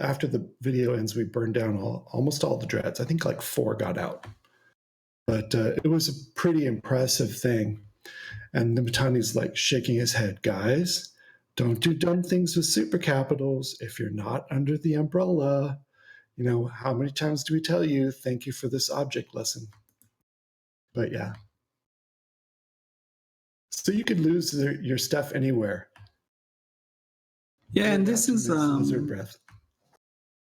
after the video ends, we burned down almost all the dreads. I think like 4 got out. But it was a pretty impressive thing. And the Mitanni's like shaking his head, guys, don't do dumb things with super capitals if you're not under the umbrella. You know, how many times do we tell you, thank you for this object lesson? But yeah. So you could lose your stuff anywhere. Yeah, and this is LizardBreath.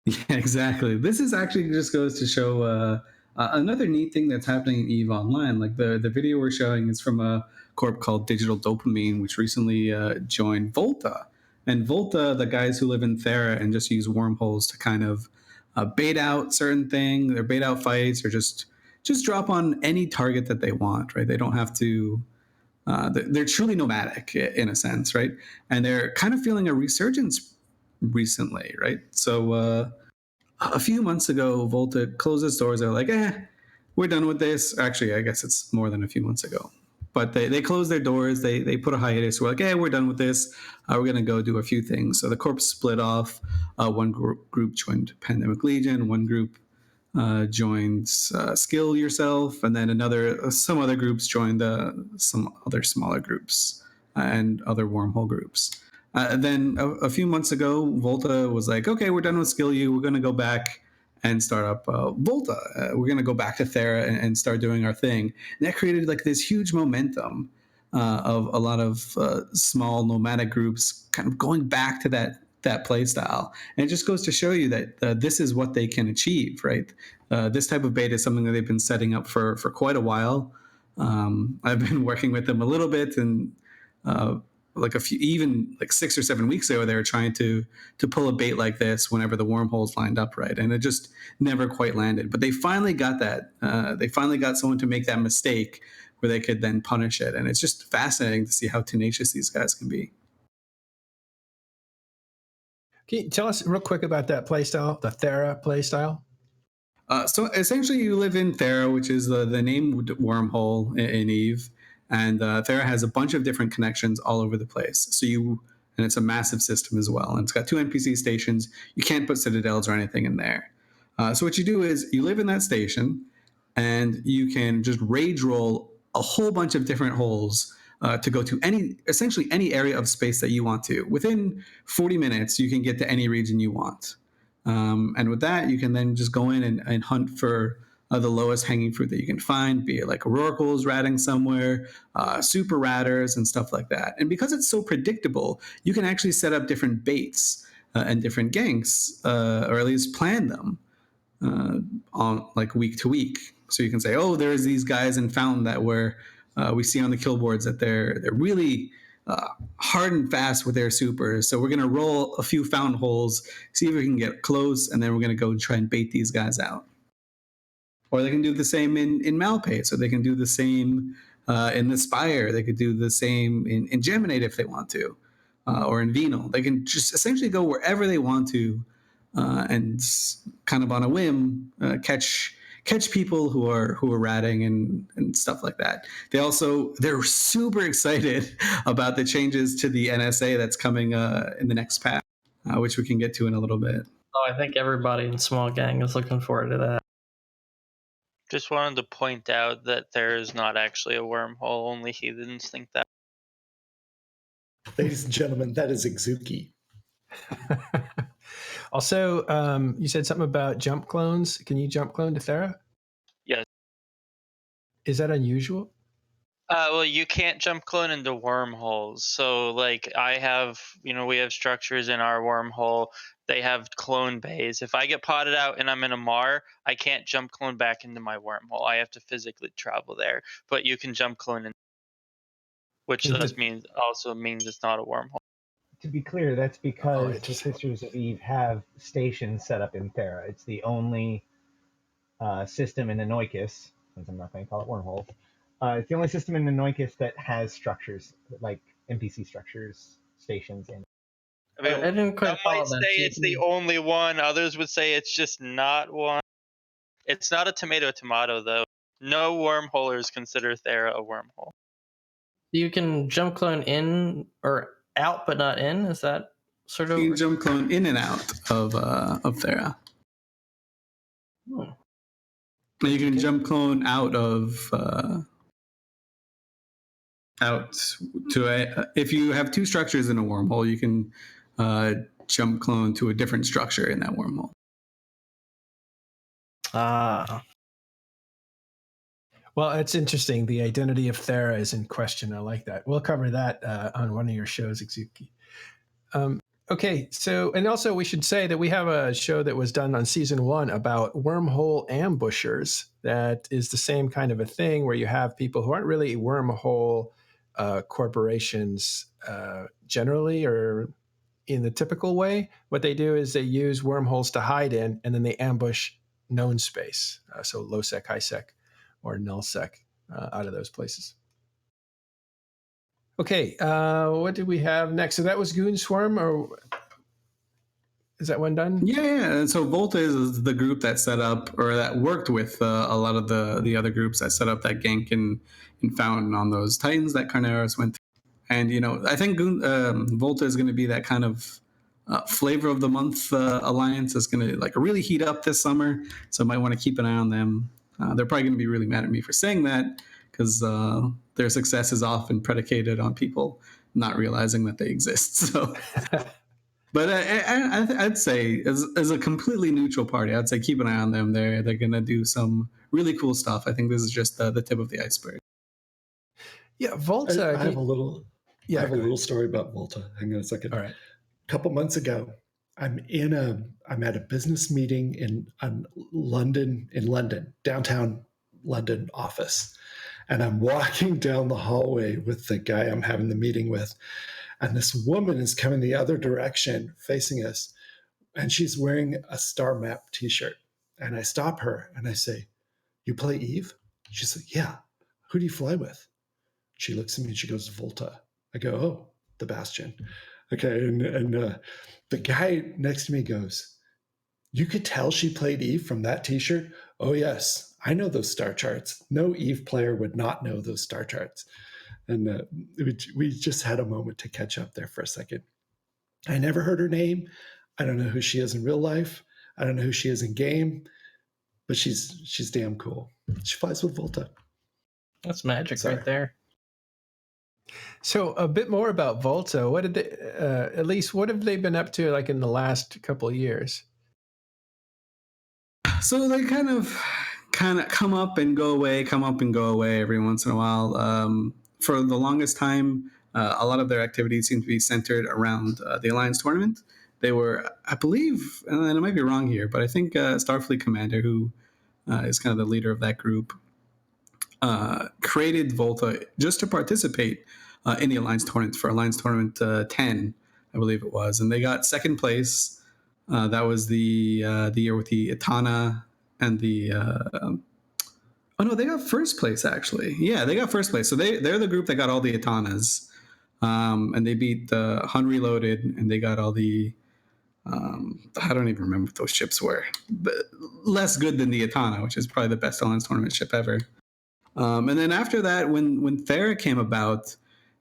Yeah, exactly. This is actually just goes to show another neat thing that's happening in EVE Online. Like the video we're showing is from a corp called Digital Dopamine, which recently joined Volta. And Volta, the guys who live in Thera and just use wormholes to kind of bait out certain things, or bait out fights, or just drop on any target that they want, right? They don't have to. They're truly nomadic in a sense, right? And they're kind of feeling a resurgence recently, right? So a few months ago, Volta closed its doors. They're like, we're done with this. Actually, I guess it's more than a few months ago. But they closed their doors. They put a hiatus. We're like, we're done with this. We're going to go do a few things. So the corp split off. One group joined Pandemic Legion. One group joined Skill Yourself. And then some other groups joined some other smaller groups and other wormhole groups. Then a few months ago, Volta was like, okay, we're done with Skill You. We're going to go back and start up Volta. We're going to go back to Thera and start doing our thing. And that created like this huge momentum of a lot of small nomadic groups kind of going back to that play style. And it just goes to show you that this is what they can achieve, right? This type of beta is something that they've been setting up for quite a while. I've been working with them a little bit, and like even 6 or 7 weeks ago, they were trying to pull a bait like this whenever the wormholes lined up right, and it just never quite landed. But they finally got that. They finally got someone to make that mistake where they could then punish it, and it's just fascinating to see how tenacious these guys can be. Can you tell us real quick about that playstyle, the Thera playstyle? So essentially, you live in Thera, which is the named wormhole in EVE. And Thera has a bunch of different connections all over the place. And it's a massive system as well. And it's got 2 NPC stations. You can't put citadels or anything in there. So what you do is you live in that station, and you can just rage roll a whole bunch of different holes to go to essentially any area of space that you want to. Within 40 minutes, you can get to any region you want. And with that, you can then just go in and hunt for the lowest hanging fruit that you can find, be it like Rorquals ratting somewhere, super ratters and stuff like that. And because it's so predictable, you can actually set up different baits and different ganks, or at least plan them on like week to week. So you can say, there's these guys in Fountain that we see on the kill boards that they're really hard and fast with their supers. So we're going to roll a few Fountain holes, see if we can get close, and then we're going to go and try and bait these guys out. Or they can do the same in Malpay. So they can do the same in the Spire. They could do the same in Geminate if they want to, or in Venal. They can just essentially go wherever they want to, and kind of on a whim catch people who are ratting and stuff like that. They're super excited about the changes to the NSA that's coming in the next patch, which we can get to in a little bit. I think everybody in Small Gang is looking forward to that. Just wanted to point out that there is not actually a wormhole. Only heathens think that. Ladies and gentlemen, that is Exooki. Also, you said something about jump clones. Can you jump clone to Thera? Yes. Is that unusual? Well, you can't jump clone into wormholes. So, like, we have structures in our wormhole. They have clone bays. If I get potted out and I'm in a Mar, I can't jump clone back into my wormhole. I have to physically travel there. But you can jump clone in, which also means it's not a wormhole. To be clear, that's because the Sisters of Eve have stations set up in Thera. It's the only system in the Noikis, since I'm not going to call it wormholes. It's the only system in the Noikis that has structures, like NPC structures, stations in. I mean, I didn't quite some might say it's the only one. Others would say it's just not one. It's not a tomato, though. No wormholers consider Thera a wormhole. You can jump clone in or out, but not in. Is that sort of? You can jump clone in and out of Thera. Hmm. You can jump clone out to if you have two structures in a wormhole, you can jump clone to a different structure in that wormhole. Well, it's interesting. The identity of Thera is in question. I like that. We'll cover that on one of your shows, Exooki. Okay, so, and also we should say that we have a show that was done on season 1 about wormhole ambushers. That is the same kind of a thing where you have people who aren't really wormhole corporations generally or in the typical way. What they do is they use wormholes to hide in, and then they ambush known space. So low sec, high sec, or null sec out of those places. Okay, what did we have next? So that was Goon Swarm, or is that one done? Yeah. And so Volta is the group that set up or that worked with a lot of the other groups that set up that gank and Fountain on those Titans that Carneros went through. And, I think Volta is going to be that kind of flavor of the month alliance that's going to like really heat up this summer. So I might want to keep an eye on them. They're probably going to be really mad at me for saying that because their success is often predicated on people not realizing that they exist. So, but I'd say as a completely neutral party, I'd say keep an eye on them. They're going to do some really cool stuff. I think this is just the tip of the iceberg. Yeah, Volta. I have a little story about Volta. Hang on a second. All right. A couple months ago, I'm at a business meeting in London, downtown London office. And I'm walking down the hallway with the guy I'm having the meeting with. And this woman is coming the other direction facing us. And she's wearing a Star Map t-shirt. And I stop her and I say, "You play Eve?" She's like, "Yeah." "Who do you fly with?" She looks at me and she goes, "Volta." I go, "Oh, the Bastion." Okay. And the guy next to me goes, "You could tell she played Eve from that t-shirt?" "Oh, yes. I know those star charts. No Eve player would not know those star charts." And we just had a moment to catch up there for a second. I never heard her name. I don't know who she is in real life. I don't know who she is in game, but she's damn cool. She flies with Volta. That's magic right there. So a bit more about Volta. What did they, at least what have they been up to like in the last couple of years? So they kind of come up and go away every once in a while. For the longest time, a lot of their activities seem to be centered around the Alliance tournament. They were, I believe, and I might be wrong here, but I think Starfleet Commander, who is kind of the leader of that group, created Volta just to participate in the Alliance tournament for Alliance Tournament 10, I believe it was. And they got second place. That was the year with the Etana and the... Oh, no, they got first place, actually. Yeah, they got first place. So they're the group that got all the Etanas. And they beat the Hun Reloaded, and they got all the... I don't even remember what those ships were. But less good than the Etana, which is probably the best Alliance tournament ship ever. And then after that, when Thera came about,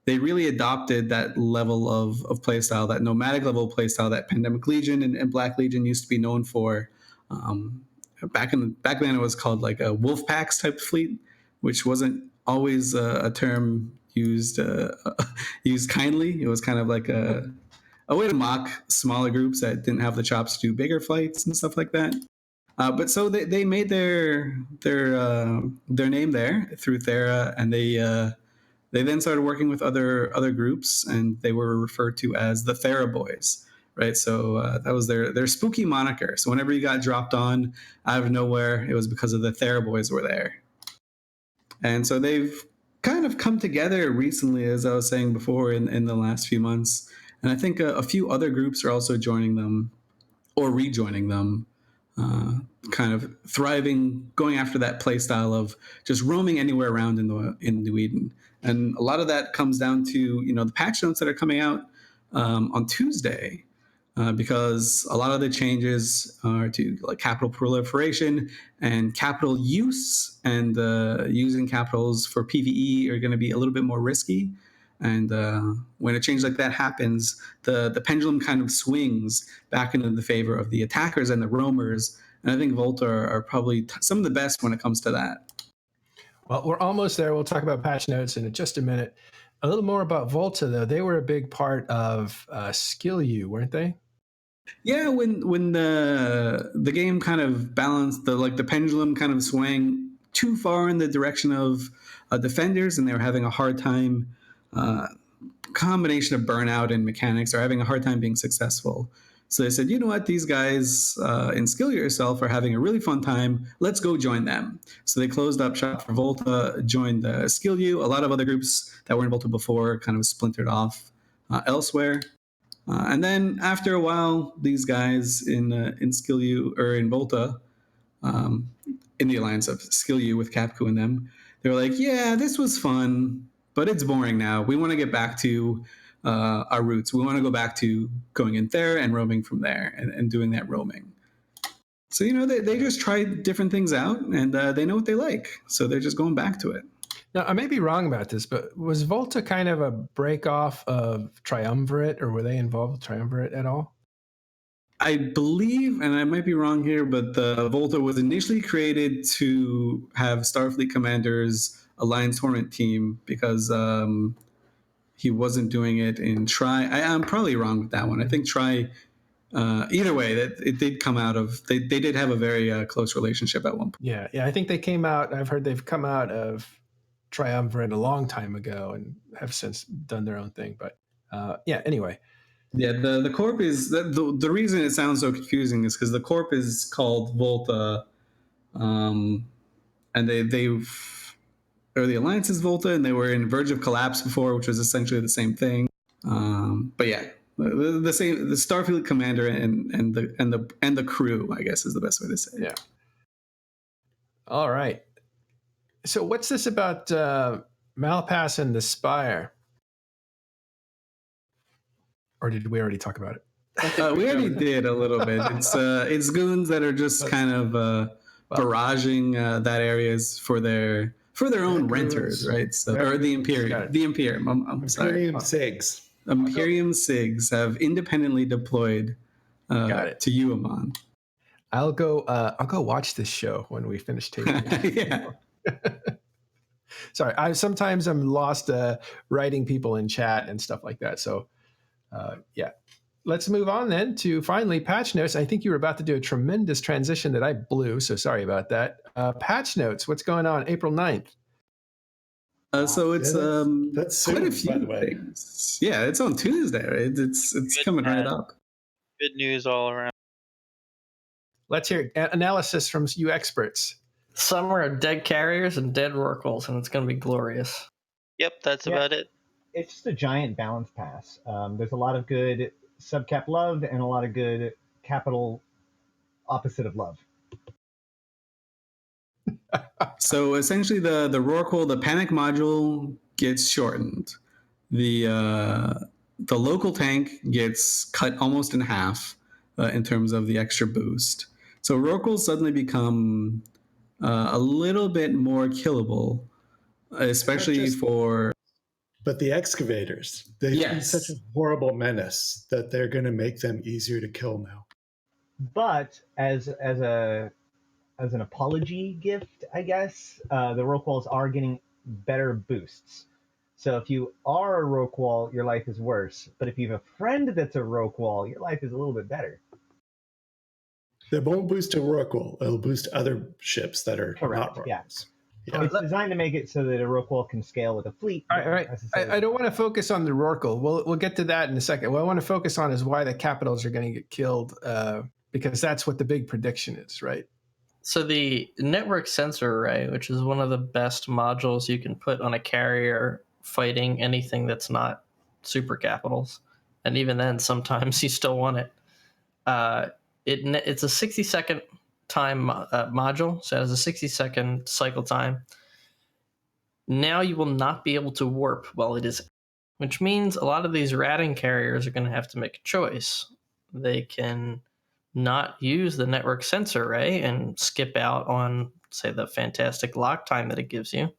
they really adopted that level of playstyle, that nomadic level of playstyle that Pandemic Legion and Black Legion used to be known for. back then it was called like a wolf packs type fleet, which wasn't always a term used used kindly. It was kind of like a way to mock smaller groups that didn't have the chops to do bigger flights and stuff like that. But so they made their name there through Thera, and they then started working with other groups, and they were referred to as the Thera Boys, right? So that was their spooky moniker. So whenever you got dropped on out of nowhere, it was because of the Thera Boys were there. And so they've kind of come together recently, as I was saying before, in the last few months. And I think a few other groups are also joining them or rejoining them, kind of thriving, going after that play style of just roaming anywhere around in New Eden. And a lot of that comes down to, the patch notes that are coming out on Tuesday, because a lot of the changes are to like capital proliferation and capital use, and using capitals for PvE are going to be a little bit more risky. And when a change like that happens, the pendulum kind of swings back into the favor of the attackers and the roamers. And I think Volta are probably some of the best when it comes to that. Well, we're almost there. We'll talk about patch notes in just a minute. A little more about Volta, though. They were a big part of Skill U, weren't they? Yeah, when the game kind of balanced, the pendulum kind of swang too far in the direction of defenders, and they were having a hard time, combination of burnout and mechanics, are having a hard time being successful. So they said, you know what, these guys in Skill Yourself are having a really fun time. Let's go join them. So they closed up shop for Volta, joined Skill U. A lot of other groups that were in Volta before kind of splintered off elsewhere. And then after a while, these guys in Skill U, or in Volta, in the alliance of Skill U with Capco and them, they were like, yeah, this was fun, but it's boring now. We want to get back to our roots. We want to go back to going in there and roaming from there and doing that roaming. So, they just tried different things out, and they know what they like. So they're just going back to it. Now, I may be wrong about this, but was Volta kind of a break off of Triumvirate, or were they involved with Triumvirate at all? I believe, and I might be wrong here, but the Volta was initially created to have Starfleet Commander's Alliance Torment team, because he wasn't doing it in Tri. I'm probably wrong with that one. I think Tri, either way, that it did come out of, they did have a very close relationship at one point. Yeah, I think they came out, I've heard they've come out of Triumvirate a long time ago and have since done their own thing. But anyway. Yeah, the Corp is, the reason it sounds so confusing is because the Corp is called Volta, and or the Alliance is Volta, and they were in Verge of Collapse before, which was essentially the same thing. But yeah, the same, the Starfleet Commander and the crew, I guess, is the best way to say it. Yeah. All right. So what's this about Malpass and the Spire? Or did we already talk about it? We already did a little bit. It's goons that are just kind of barraging that areas for their own renters, right? So, or the Imperium. The Imperium. I'm sorry. Imperium SIGs. Imperium SIGs have independently deployed to you, Amon. I'll go watch this show when we finish taping. Yeah. Sorry, sometimes I'm lost writing people in chat and stuff like that. So, let's move on then to finally patch notes. I think you were about to do a tremendous transition that I blew, so sorry about that. Patch notes, what's going on April 9th? So it's that's quite a soon, by the few way. things. Yeah, it's on Tuesday. Right? It's coming right up. Good news all around. Let's hear analysis from you experts. Summer of dead carriers and dead rorquals, and it's going to be glorious. Yep, that's about it. It's just a giant balance pass. There's a lot of good subcap love and a lot of good capital opposite of love. So essentially, the Rorqual, the panic module gets shortened. The local tank gets cut almost in half in terms of the extra boost. So Rorquals suddenly become a little bit more killable, especially for. But the excavators, they've been such a horrible menace that they're going to make them easier to kill now. But as a as an apology gift, I guess, the rogue walls are getting better boosts. So if you are a rogue wall, your life is worse. But if you have a friend that's a rogue wall, your life is a little bit better. It won't boost a rogue wall. It'll boost other ships that are Correct, not yeah. rogues. Yeah. It's designed to make it so that a rogue wall can scale with a fleet. All right. I don't want to focus on the Rorqual. We'll get to that in a second. What I want to focus on is why the capitals are going to get killed, because that's what the big prediction is, right? So the network sensor array, which is one of the best modules you can put on a carrier fighting anything that's not super capitals, and even then, sometimes you still want it. It's a 60-second time module, so it has a 60-second cycle time. Now you will not be able to warp while it is, which means a lot of these ratting carriers are going to have to make a choice. They can not use the network sensor array and skip out on, say, the fantastic lock time that it gives you,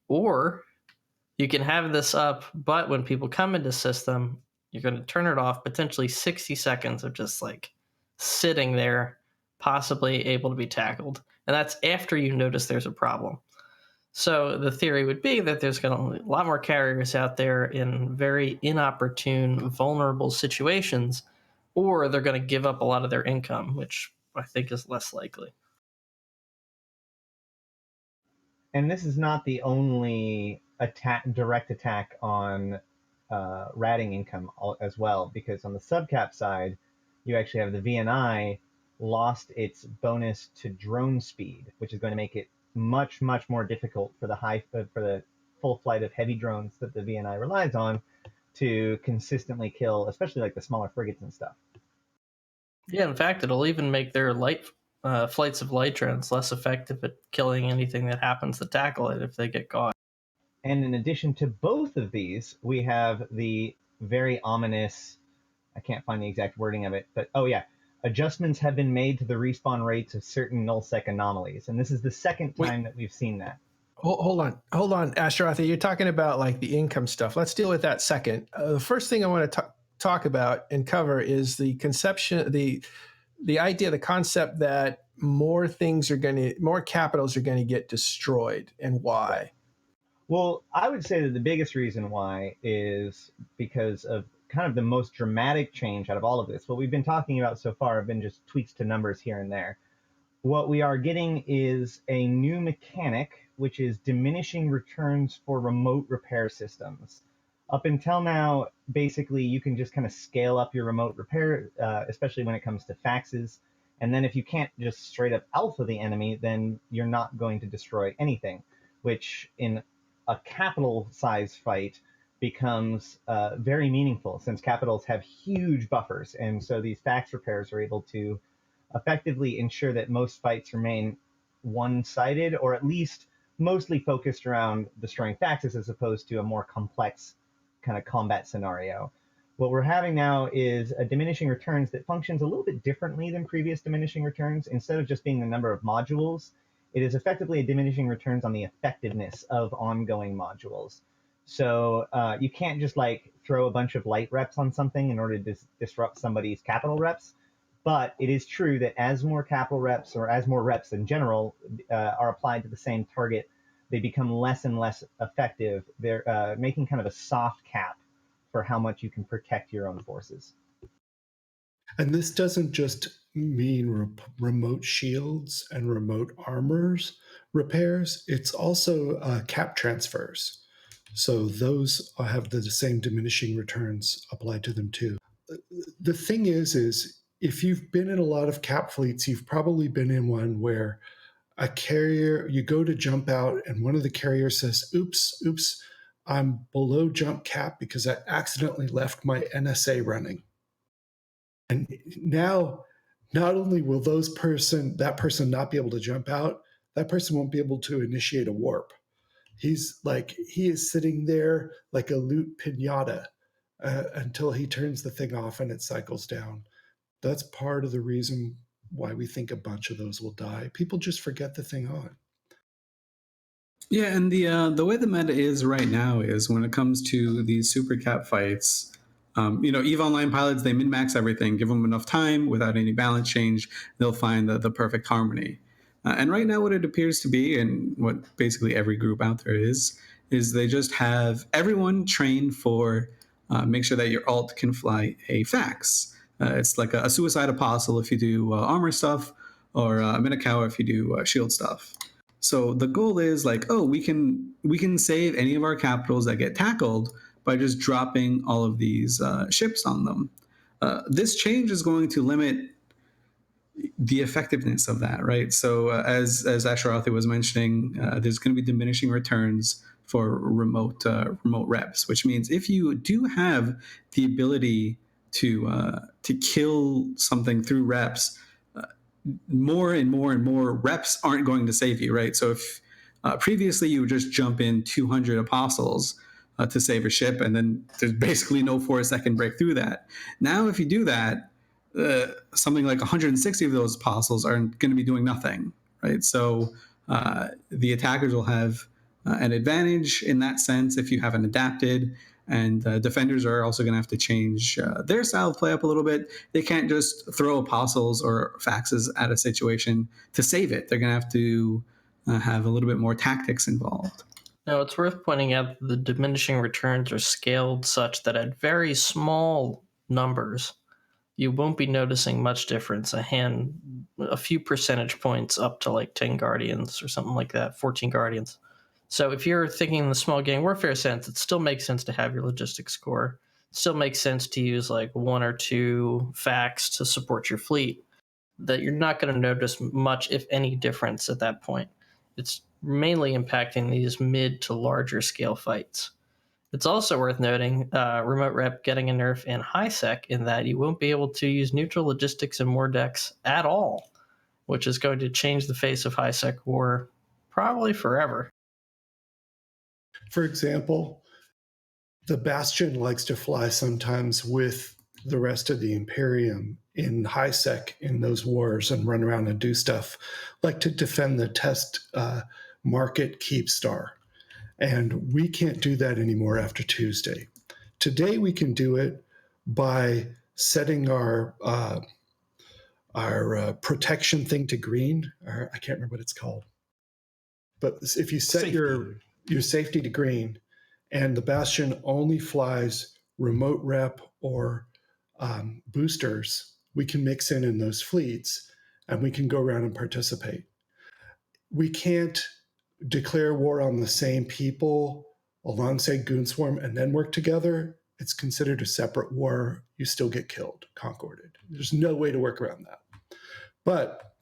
or you can have this up, but when people come into system, you're going to turn it off, potentially 60 seconds of just like sitting there, possibly able to be tackled. And that's after you notice there's a problem. So the theory would be that there's going to be a lot more carriers out there in very inopportune, vulnerable situations, or they're going to give up a lot of their income, which I think is less likely. And this is not the only direct attack on ratting income as well, because on the subcap side, you actually have the VNI lost its bonus to drone speed, which is going to make it much, much more difficult for the full flight of heavy drones that the VNI relies on to consistently kill, especially like the smaller frigates and stuff. Yeah, in fact, it'll even make their flights of light drones less effective at killing anything that happens to tackle it if they get caught. And in addition to both of these, we have the very ominous, I can't find the exact wording of it, but adjustments have been made to the respawn rates of certain nullsec anomalies. And this is the second time that we've seen that. Hold on, Ashrathi. You're talking about like the income stuff. Let's deal with that second. The first thing I want to talk about and cover is the conception, the idea, the concept that more capitals are going to get destroyed, and why. Well, I would say that the biggest reason why is because of kind of the most dramatic change out of all of this. What we've been talking about so far have been just tweaks to numbers here and there. What we are getting is a new mechanic, which is diminishing returns for remote repair systems. Up until now, basically, you can just kind of scale up your remote repair, especially when it comes to faxes. And then if you can't just straight up alpha the enemy, then you're not going to destroy anything, which in a capital size fight becomes very meaningful, since capitals have huge buffers. And so these fax repairs are able to effectively ensure that most fights remain one-sided, or at least mostly focused around destroying faxes as opposed to a more complex kind of combat scenario. What we're having now is a diminishing returns that functions a little bit differently than previous diminishing returns. Instead of just being the number of modules, it is effectively a diminishing returns on the effectiveness of ongoing modules. So you can't just like throw a bunch of light reps on something in order to disrupt somebody's capital reps. But it is true that as more capital reps, or as more reps in general, are applied to the same target, they become less and less effective. They're making kind of a soft cap for how much you can protect your own forces. And this doesn't just mean remote shields and remote armors repairs. It's also cap transfers. So those have the same diminishing returns applied to them too. The thing is if you've been in a lot of cap fleets, you've probably been in one where a carrier, you go to jump out and one of the carriers says, oops, I'm below jump cap because I accidentally left my NSA running. And now, not only will that person not be able to jump out, that person won't be able to initiate a warp. He is sitting there like a loot pinata until he turns the thing off and it cycles down. That's part of the reason why we think a bunch of those will die. People just forget the thing on. Yeah, and the way the meta is right now is when it comes to these super cap fights, EVE Online pilots, they min-max everything, give them enough time without any balance change, they'll find the perfect harmony. And right now, what it appears to be, and what basically every group out there is they just have everyone trained for make sure that your alt can fly a fax. It's like a suicide apostle if you do armor stuff, or a Minokawa if you do shield stuff. So the goal is like, oh, we can save any of our capitals that get tackled by just dropping all of these ships on them. This change is going to limit the effectiveness of that, right? So as Asharathi was mentioning, there's going to be diminishing returns for remote reps, which means if you do have the ability to kill something through reps, more and more and more reps aren't going to save you, right? So if previously you would just jump in 200 apostles to save a ship, and then there's basically no force that can break through that. Now, if you do that, something like 160 of those apostles are going to be doing nothing, right? So the attackers will have an advantage in that sense if you haven't adapted, and defenders are also going to have to change their style of play up a little bit. They can't just throw apostles or faxes at a situation to save it. They're going to have to have a little bit more tactics involved. Now, it's worth pointing out that the diminishing returns are scaled such that at very small numbers, you won't be noticing much difference. A few percentage points up to like 10 Guardians or something like that, 14 Guardians. So if you're thinking in the small game warfare sense, it still makes sense to have your logistics core. It still makes sense to use like 1 or 2 facts to support your fleet. That you're not going to notice much, if any, difference at that point. It's mainly impacting these mid to larger scale fights. It's also worth noting remote rep getting a nerf in high sec in that you won't be able to use neutral logistics and war decks at all, which is going to change the face of high sec war probably forever. For example, the Bastion likes to fly sometimes with the rest of the Imperium in high sec in those wars and run around and do stuff like to defend the test market keep star. And we can't do that anymore after Tuesday. Today we can do it by setting our protection thing to green. I can't remember what it's called. But if you set your safety to green, and the Bastion only flies remote rep or boosters, we can mix in those fleets and we can go around and participate. We can't declare war on the same people alongside Goonswarm and then work together. It's considered a separate war. You still get killed, concorded. There's no way to work around that. But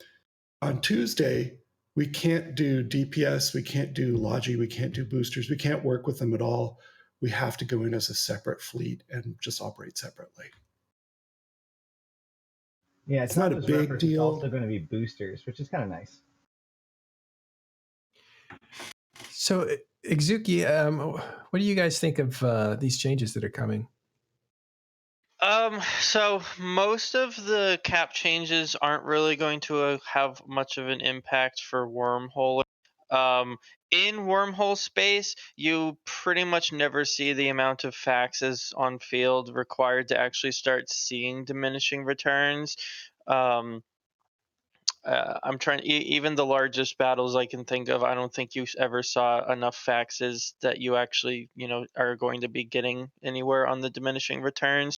on Tuesday, we can't do DPS, we can't do Logi, we can't do boosters, we can't work with them at all. We have to go in as a separate fleet and just operate separately. Yeah, it's not a big deal. It's also going to be boosters, which is kind of nice. So, Exooki, what do you guys think of these changes that are coming? So most of the cap changes aren't really going to have much of an impact for Wormhole. In Wormhole space, you pretty much never see the amount of faxes on field required to actually start seeing diminishing returns. I'm trying. Even the largest battles I can think of, I don't think you ever saw enough faxes that you actually, are going to be getting anywhere on the diminishing returns.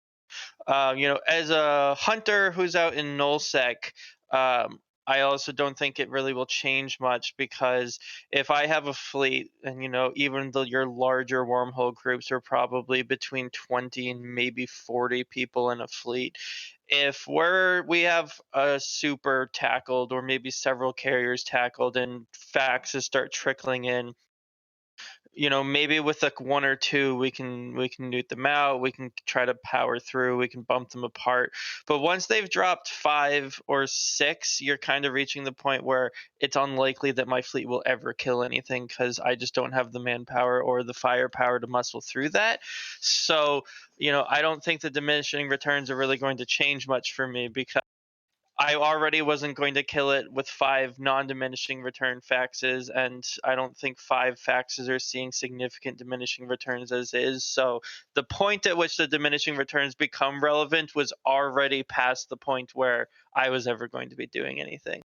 As a hunter who's out in nullsec, I also don't think it really will change much, because if I have a fleet and, even though your larger wormhole groups are probably between 20 and maybe 40 people in a fleet, if we have a super tackled or maybe several carriers tackled and faxes start trickling in, maybe with like 1 or 2, we can nuke them out. We can try to power through. We can bump them apart. But once they've dropped 5 or 6, you're kind of reaching the point where it's unlikely that my fleet will ever kill anything, because I just don't have the manpower or the firepower to muscle through that. So, I don't think the diminishing returns are really going to change much for me, because I already wasn't going to kill it with 5 non-diminishing return faxes, and I don't think 5 faxes are seeing significant diminishing returns as is. So the point at which the diminishing returns become relevant was already past the point where I was ever going to be doing anything.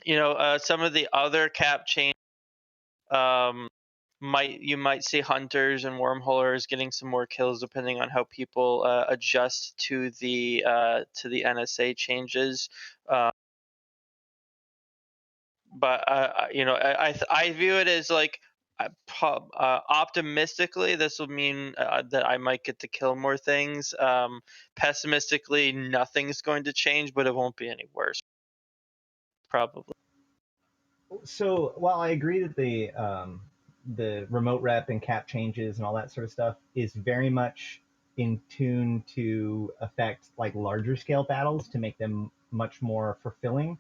some of the other cap changes, you might see hunters and wormholers getting some more kills depending on how people adjust to the NSA changes. But I view it as like optimistically, this will mean that I might get to kill more things. Pessimistically, nothing's going to change, but it won't be any worse, probably. So while I agree that the remote rep and cap changes and all that sort of stuff is very much in tune to affect like larger scale battles to make them much more fulfilling,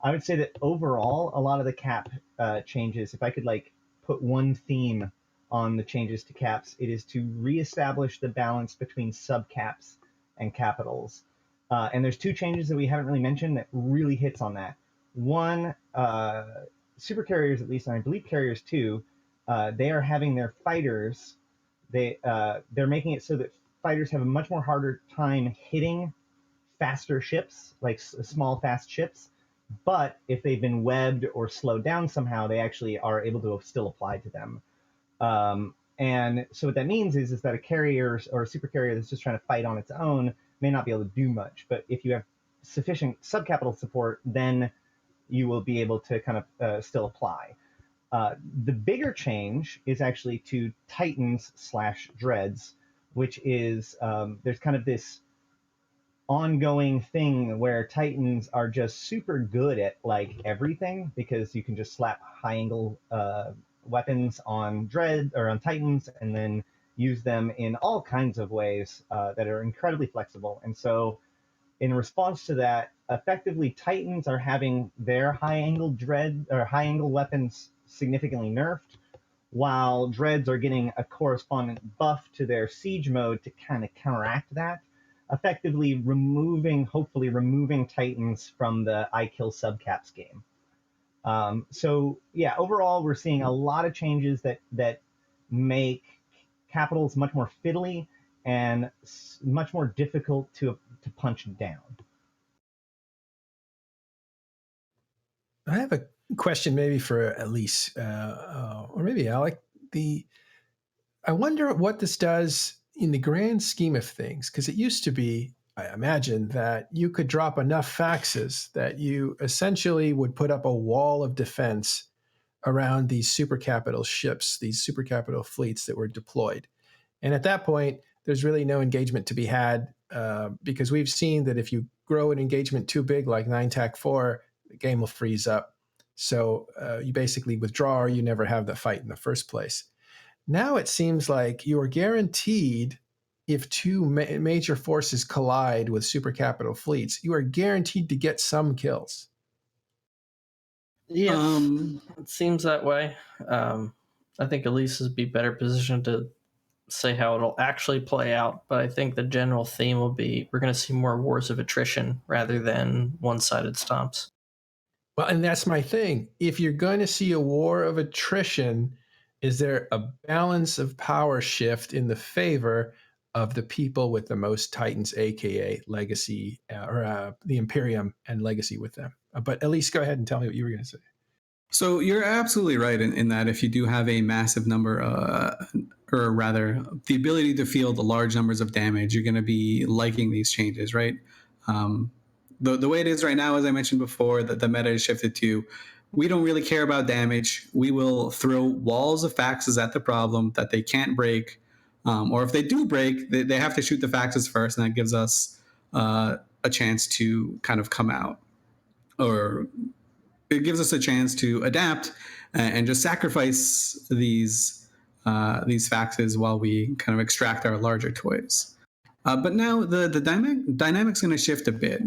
I would say that overall, a lot of the cap changes, if I could like put one theme on the changes to caps, it is to reestablish the balance between subcaps and capitals. And there's two changes that we haven't really mentioned that really hits on that. One, super carriers at least, and I believe carriers too, they are having their fighters, they're making it so that fighters have a much more harder time hitting faster ships, like small fast ships. But if they've been webbed or slowed down somehow, they actually are able to still apply to them. And so what that means is that a carrier or a super carrier that's just trying to fight on its own may not be able to do much. But if you have sufficient subcapital support, then you will be able to kind of still apply. The bigger change is actually to Titans/Dreads, which is there's kind of this ongoing thing where Titans are just super good at like everything because you can just slap high angle weapons on Dread or on Titans and then use them in all kinds of ways that are incredibly flexible. And so in response to that, effectively Titans are having their high angle Dread or high angle weapons significantly nerfed, while Dreads are getting a corresponding buff to their siege mode to kind of counteract that, effectively hopefully removing Titans from the I kill subcaps game. So yeah, overall we're seeing a lot of changes that make capitals much more fiddly and much more difficult to punch down. I have a question maybe for Elise or maybe Alec. I wonder what this does in the grand scheme of things, because it used to be, I imagine, that you could drop enough faxes that you essentially would put up a wall of defense around these super capital ships, these super capital fleets that were deployed. And at that point, there's really no engagement to be had because we've seen that if you grow an engagement too big, like 9-TAC-4, the game will freeze up. So you basically withdraw or you never have the fight in the first place. Now it seems like you are guaranteed, if two major forces collide with super capital fleets, you are guaranteed to get some kills. Yes, it seems that way. I think Elise would be better positioned to say how it'll actually play out, but I think the general theme will be we're going to see more wars of attrition rather than one-sided stomps. Well, and that's my thing. If you're going to see a war of attrition, is there a balance of power shift in the favor of the people with the most Titans, aka Legacy, or the Imperium and Legacy with them? But at least go ahead and tell me what you were going to say. So you're absolutely right in that if you do have a massive number, or rather the ability to field large numbers of damage, you're going to be liking these changes, right? The way it is right now, as I mentioned before, that the meta is shifted to, we don't really care about damage. We will throw walls of faxes at the problem that they can't break. Or if they do break, they have to shoot the faxes first, and that gives us a chance to kind of come out. Or it gives us a chance to adapt and just sacrifice these faxes while we kind of extract our larger toys. But now the dynamic's going to shift a bit.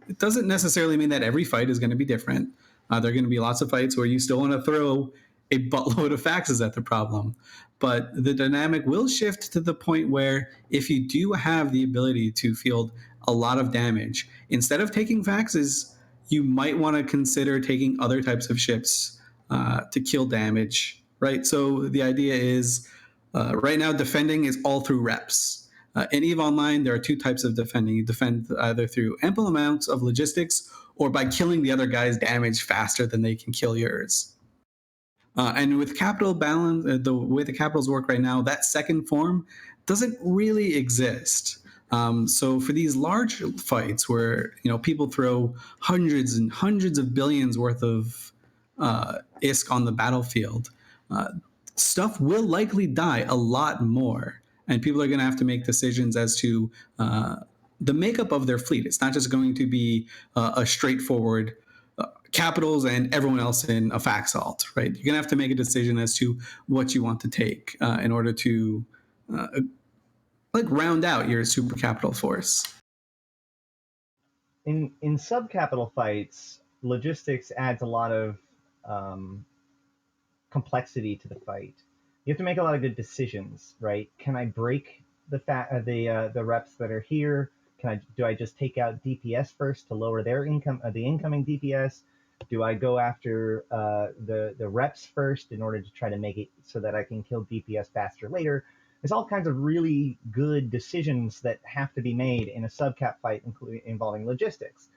It doesn't necessarily mean that every fight is going to be different. There are going to be lots of fights where you still want to throw a buttload of faxes at the problem. But the dynamic will shift to the point where if you do have the ability to field a lot of damage, instead of taking faxes, you might want to consider taking other types of ships to kill damage, right? So the idea is right now defending is all through reps. In EVE Online, there are two types of defending. You defend either through ample amounts of logistics or by killing the other guy's damage faster than they can kill yours. And with capital balance, the way the capitals work right now, that second form doesn't really exist. So for these large fights where people throw hundreds and hundreds of billions worth of ISK on the battlefield, stuff will likely die a lot more, and people are going to have to make decisions as to the makeup of their fleet. It's not just going to be a straightforward capitals and everyone else in a fax alt, right? You're going to have to make a decision as to what you want to take in order to round out your super capital force. In sub-capital fights, logistics adds a lot of complexity to the fight. You have to make a lot of good decisions, right? Can I break the reps that are here? Do I just take out DPS first to lower their the incoming DPS? Do I go after the reps first in order to try to make it so that I can kill DPS faster later? There's all kinds of really good decisions that have to be made in a subcap fight, involving logistics.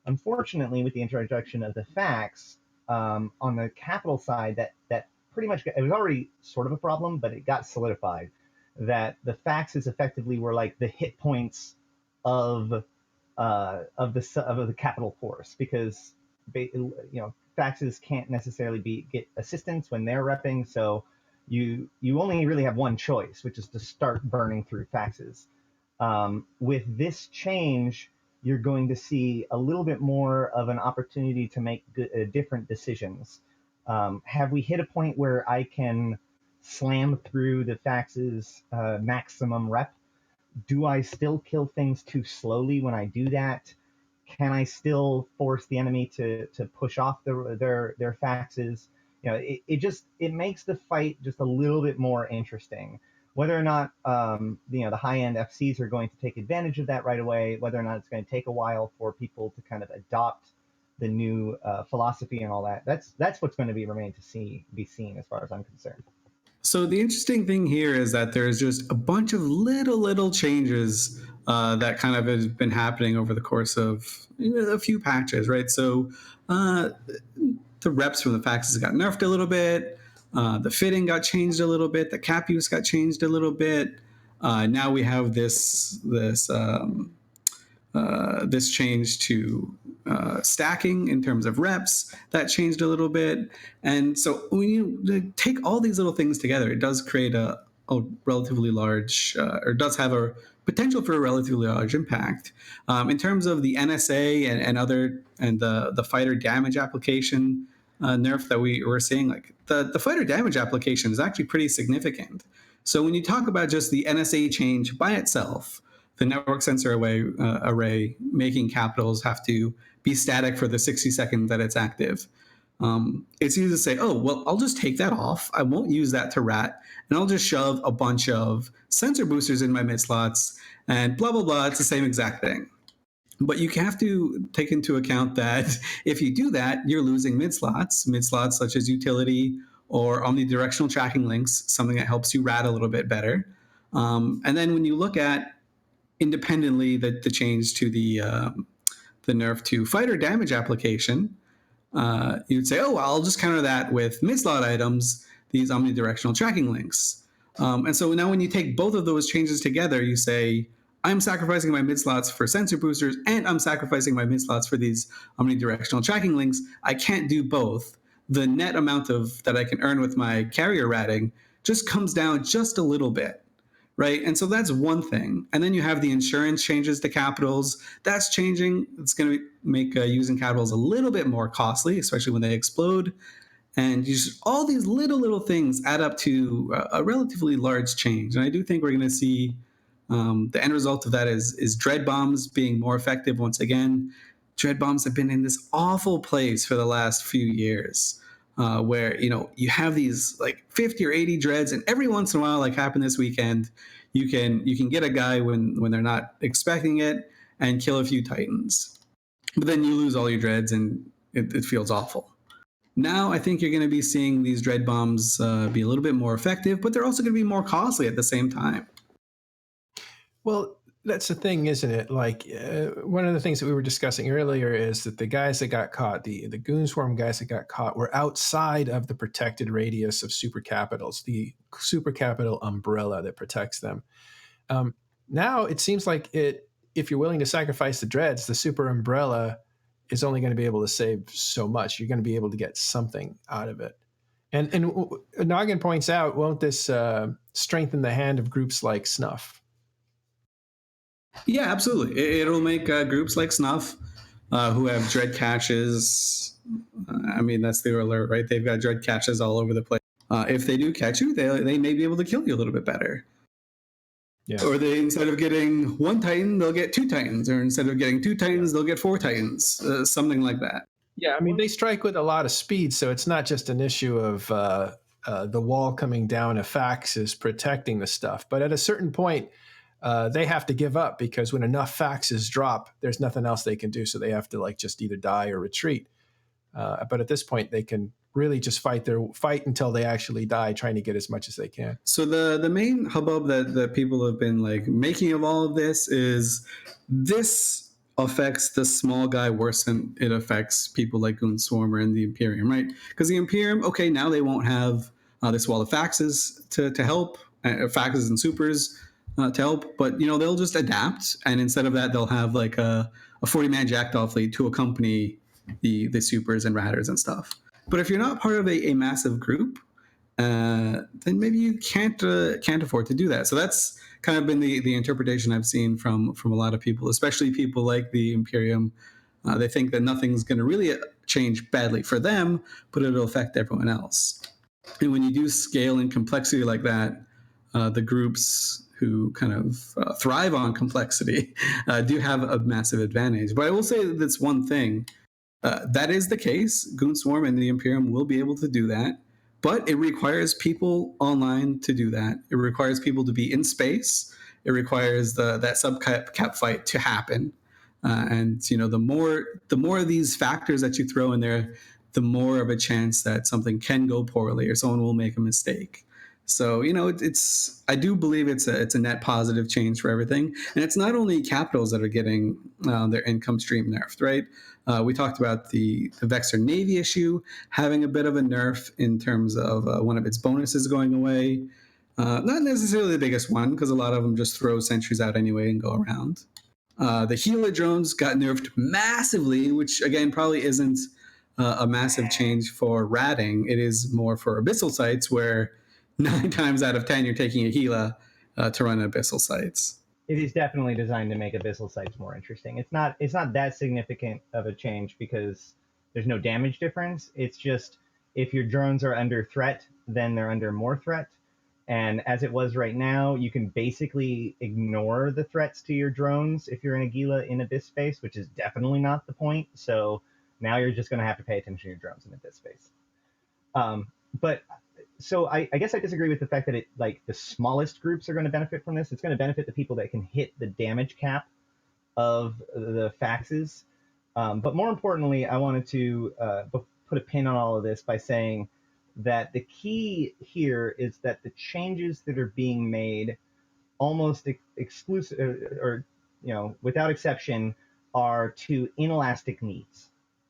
Unfortunately, with the introduction of the fax on the capital side, that pretty much it was already sort of a problem, but it got solidified. That the faxes effectively were like the hit points of the capital force, because faxes can't necessarily get assistance when they're repping, so you only really have one choice, which is to start burning through faxes. With this change, you're going to see a little bit more of an opportunity to make different decisions. Have we hit a point where I can slam through the faxes maximum rep? Do I still kill things too slowly when I do that? Can I still force the enemy to push off their faxes? It makes the fight just a little bit more interesting. Whether or not the high-end FCs are going to take advantage of that right away, whether or not it's going to take a while for people to kind of adopt the new philosophy and all that, that's what's going to remain to be seen as far as I'm concerned. So the interesting thing here is that there's just a bunch of little changes that kind of has been happening over the course of a few patches, right? So the reps from the faxes got nerfed a little bit. The fitting got changed a little bit. The cap use got changed a little bit. Now we have this change to stacking in terms of reps. That changed a little bit. And so when you take all these little things together, it does create a relatively large, or does have a potential for a relatively large impact. In terms of the NSA and the fighter damage application nerf that we were seeing, like the fighter damage application is actually pretty significant. So when you talk about just the NSA change by itself, the network sensor array making capitals have to be static for the 60 seconds that it's active. It's easy to say, oh, well, I'll just take that off. I won't use that to rat, and I'll just shove a bunch of sensor boosters in my mid slots and blah, blah, blah. It's the same exact thing. But you have to take into account that if you do that, you're losing mid slots such as utility or omnidirectional tracking links, something that helps you rat a little bit better. And then when you look at independently the change to the nerf to fighter damage application, you'd say, oh, well, I'll just counter that with mid-slot items, these omnidirectional tracking links. And so now when you take both of those changes together, you say, I'm sacrificing my mid-slots for sensor boosters, and I'm sacrificing my mid-slots for these omnidirectional tracking links. I can't do both. The net amount that I can earn with my carrier ratting just comes down just a little bit. Right. And so that's one thing. And then you have the insurance changes to capitals. That's changing. It's going to make using capitals a little bit more costly, especially when they explode. And all these little things add up to a relatively large change. And I do think we're going to see the end result of that is dread bombs being more effective once again. Dread bombs have been in this awful place for the last few years. Where you have these like 50 or 80 dreads, and every once in a while, like happened this weekend, you can get a guy when they're not expecting it and kill a few titans, but then you lose all your dreads and it feels awful. Now I think you're going to be seeing these dread bombs be a little bit more effective, but they're also going to be more costly at the same time. Well, that's the thing, isn't it? Like one of the things that we were discussing earlier is that the guys that got caught, the goon swarm guys that got caught, were outside of the protected radius of super capitals, the super capital umbrella that protects them. Now it seems like if you're willing to sacrifice the dreads, the super umbrella is only going to be able to save so much. You're going to be able to get something out of it. And Noggin points out, won't this strengthen the hand of groups like Snuff? Yeah, absolutely. It'll make groups like Snuff, who have dread caches. I mean, that's the alert, right? They've got dread caches all over the place. If they do catch you, they may be able to kill you a little bit better. Yeah. Or they, instead of getting 1 Titan, they'll get 2 Titans. Or instead of getting 2 Titans, they'll get 4 Titans. Something like that. Yeah, I mean, they strike with a lot of speed, so it's not just an issue of the wall coming down, a fax is protecting the stuff. But at a certain point, they have to give up, because when enough faxes drop, there's nothing else they can do. So they have to just either die or retreat. But at this point, they can really just fight until they actually die, trying to get as much as they can. So the main hubbub that people have been making of all of this is this affects the small guy worse than it affects people like Goon Swarmer and the Imperium, right? Because the Imperium, okay, now they won't have this wall of faxes to help, faxes and supers to help, but they'll just adapt, and instead of that, they'll have a 40-man jackdaw fleet to accompany the supers and ratters and stuff. But if you're not part of a massive group, then maybe you can't afford to do that. So that's kind of been the interpretation I've seen from a lot of people, especially people like the Imperium. They think that nothing's going to really change badly for them, but it'll affect everyone else. And when you do scale and complexity like that, the groups who kind of thrive on complexity do have a massive advantage. But I will say that that's one thing. That is the case. Goon Swarm and the Imperium will be able to do that. But it requires people online to do that. It requires people to be in space. It requires that sub-cap fight to happen. And the more of these factors that you throw in there, the more of a chance that something can go poorly or someone will make a mistake. So I do believe it's a net positive change for everything. And it's not only capitals that are getting their income stream nerfed, right? We talked about the Vexor Navy issue having a bit of a nerf in terms of one of its bonuses going away. Not necessarily the biggest one, because a lot of them just throw sentries out anyway and go around. The healer drones got nerfed massively, which again probably isn't a massive change for ratting. It is more for abyssal sites, where 9 times out of 10 you're taking a Gila to run abyssal sites. It is definitely designed to make abyssal sites more interesting. It's not that significant of a change because there's no damage difference. It's just if your drones are under threat, then they're under more threat. And as it was right now, you can basically ignore the threats to your drones if you're in a Gila in abyss space, which is definitely not the point. So now you're just going to have to pay attention to your drones in abyss space. So I guess I disagree with the fact that the smallest groups are going to benefit from this. It's going to benefit the people that can hit the damage cap of the faxes. But more importantly, I wanted to put a pin on all of this by saying that the key here is that the changes that are being made almost exclusive or without exception are to inelastic needs.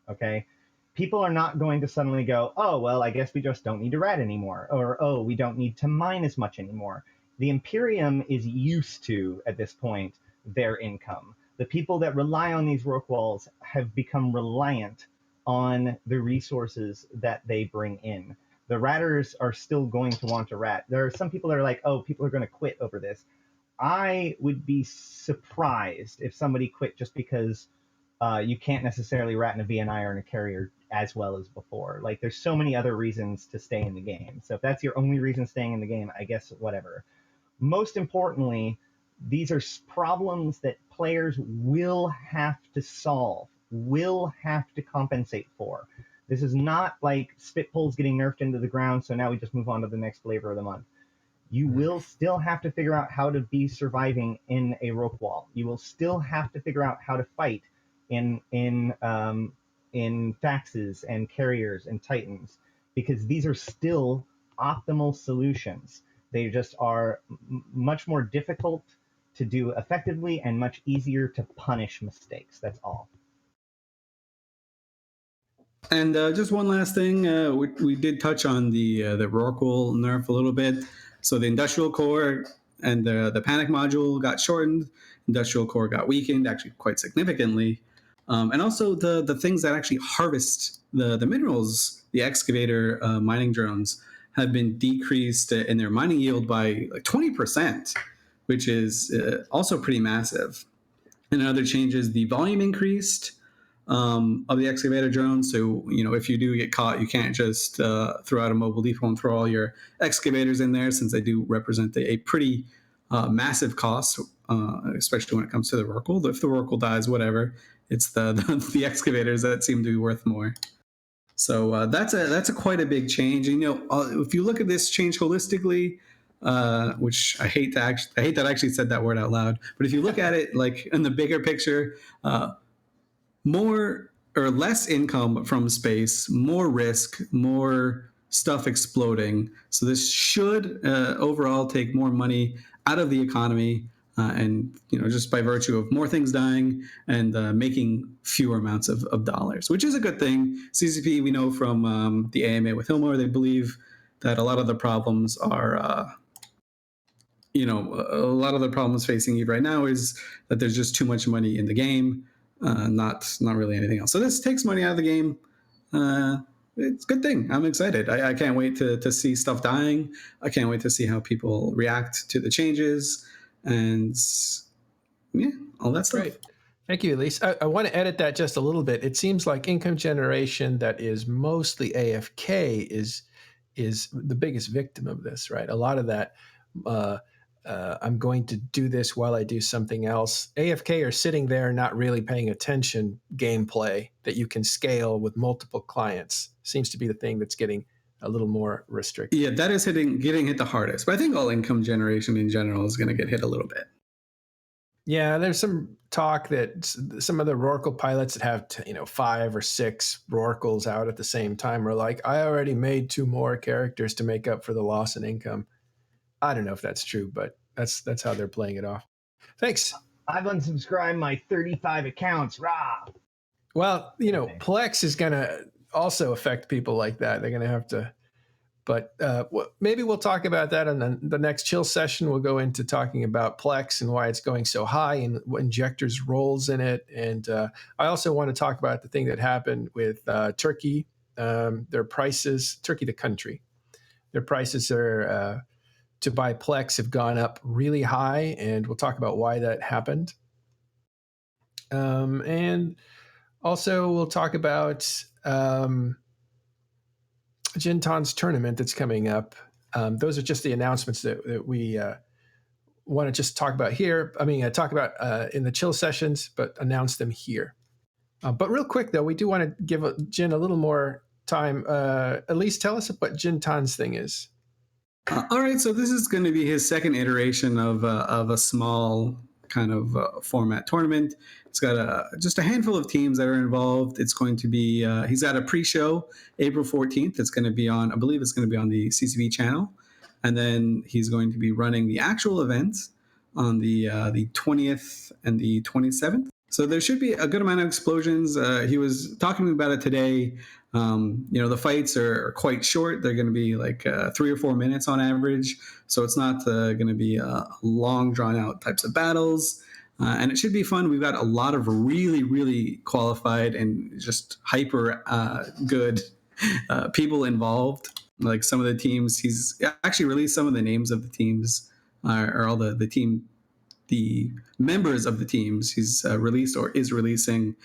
Okay. People are not going to suddenly go, oh, well, I guess we just don't need to rat anymore. Or, oh, we don't need to mine as much anymore. The Imperium is used to, at this point, their income. The people that rely on these rook walls have become reliant on the resources that they bring in. The ratters are still going to want to rat. There are some people that are like, oh, people are going to quit over this. I would be surprised if somebody quit just because you can't necessarily rat in a VNI or in a carrier as well as before. There's so many other reasons to stay in the game. So if that's your only reason staying in the game, I guess whatever. Most importantly, these are problems that players will have to solve, will have to compensate for. This is not like Spitpoles getting nerfed into the ground, so now we just move on to the next flavor of the month. You will still have to figure out how to be surviving in a rope wall. You will still have to figure out how to fight in faxes and carriers and titans, because these are still optimal solutions. They just are much more difficult to do effectively and much easier to punish mistakes. That's all. And just one last thing, we did touch on the Rorqual nerf a little bit. So the industrial core and the panic module got shortened. Industrial core got weakened, actually quite significantly. And also the things that actually harvest the minerals, the excavator mining drones, have been decreased in their mining yield by like 20%, which is also pretty massive. And other changes, the volume increased of the excavator drone. So, if you do get caught, you can't just throw out a mobile depot and throw all your excavators in there, since they do represent a pretty massive cost, especially when it comes to the Rorqual. If the Rorqual dies, whatever, it's the excavators that seem to be worth more. So that's a quite a big change. And, if you look at this change holistically, which I hate that I actually said that word out loud, but if you look at it like in the bigger picture, more or less income from space, more risk, more stuff exploding. So this should overall take more money out of the economy, and just by virtue of more things dying and making fewer amounts of dollars, which is a good thing. CCP, we know from the AMA with Hilmar, they believe that a lot of the problems are a lot of the problems facing Eve right now is that there's just too much money in the game, not really anything else. So this takes money out of the game. It's a good thing. I'm excited. I can't wait to see stuff dying. I can't wait to see how people react to the changes, and all that stuff. Great. Thank you, Elise. I want to edit that just a little bit. It seems like income generation that is mostly AFK is the biggest victim of this, right? A lot of that, I'm going to do this while I do something else. AFK are sitting there not really paying attention gameplay that you can scale with multiple clients. Seems to be the thing that's getting a little more restricted. Yeah, that is getting hit the hardest. But I think all income generation in general is going to get hit a little bit. Yeah, there's some talk that some of the Rorqual pilots that have 5 or 6 Rorquals out at the same time are like, I already made 2 more characters to make up for the loss in income. I don't know if that's true, but that's how they're playing it off. Thanks. I've unsubscribed my 35 accounts. Rah! Well, Plex is going to also affect people like that. They're going to have to. But maybe we'll talk about that in the next chill session. We'll go into talking about Plex and why it's going so high and what Injector's roles in it. And I also want to talk about the thing that happened with Turkey. Their prices, Turkey the country, their prices are to buy Plex have gone up really high. And we'll talk about why that happened. And also we'll talk about Jintan's tournament that's coming up. Those are just the announcements that we want to just talk about here. Talk about in the chill sessions, but announce them here. But real quick, though, we do want to give Jin a little more time. At least tell us what Jintan's thing is. All right, so this is going to be his second iteration of a small kind of format tournament. It's got just a handful of teams that are involved. It's going to be, he's got a pre-show April 14th. It's going to be I believe it's going to be on the CCV channel. And then he's going to be running the actual event on the 20th and the 27th. So there should be a good amount of explosions. He was talking about it today. The fights are quite short. They're going to be like 3 or 4 minutes on average. So it's not going to be long, drawn-out types of battles. And it should be fun. We've got a lot of really, really qualified and just hyper good people involved. Like some of the teams, he's actually released some of the names of the teams, or all the members of the teams he's released or is releasing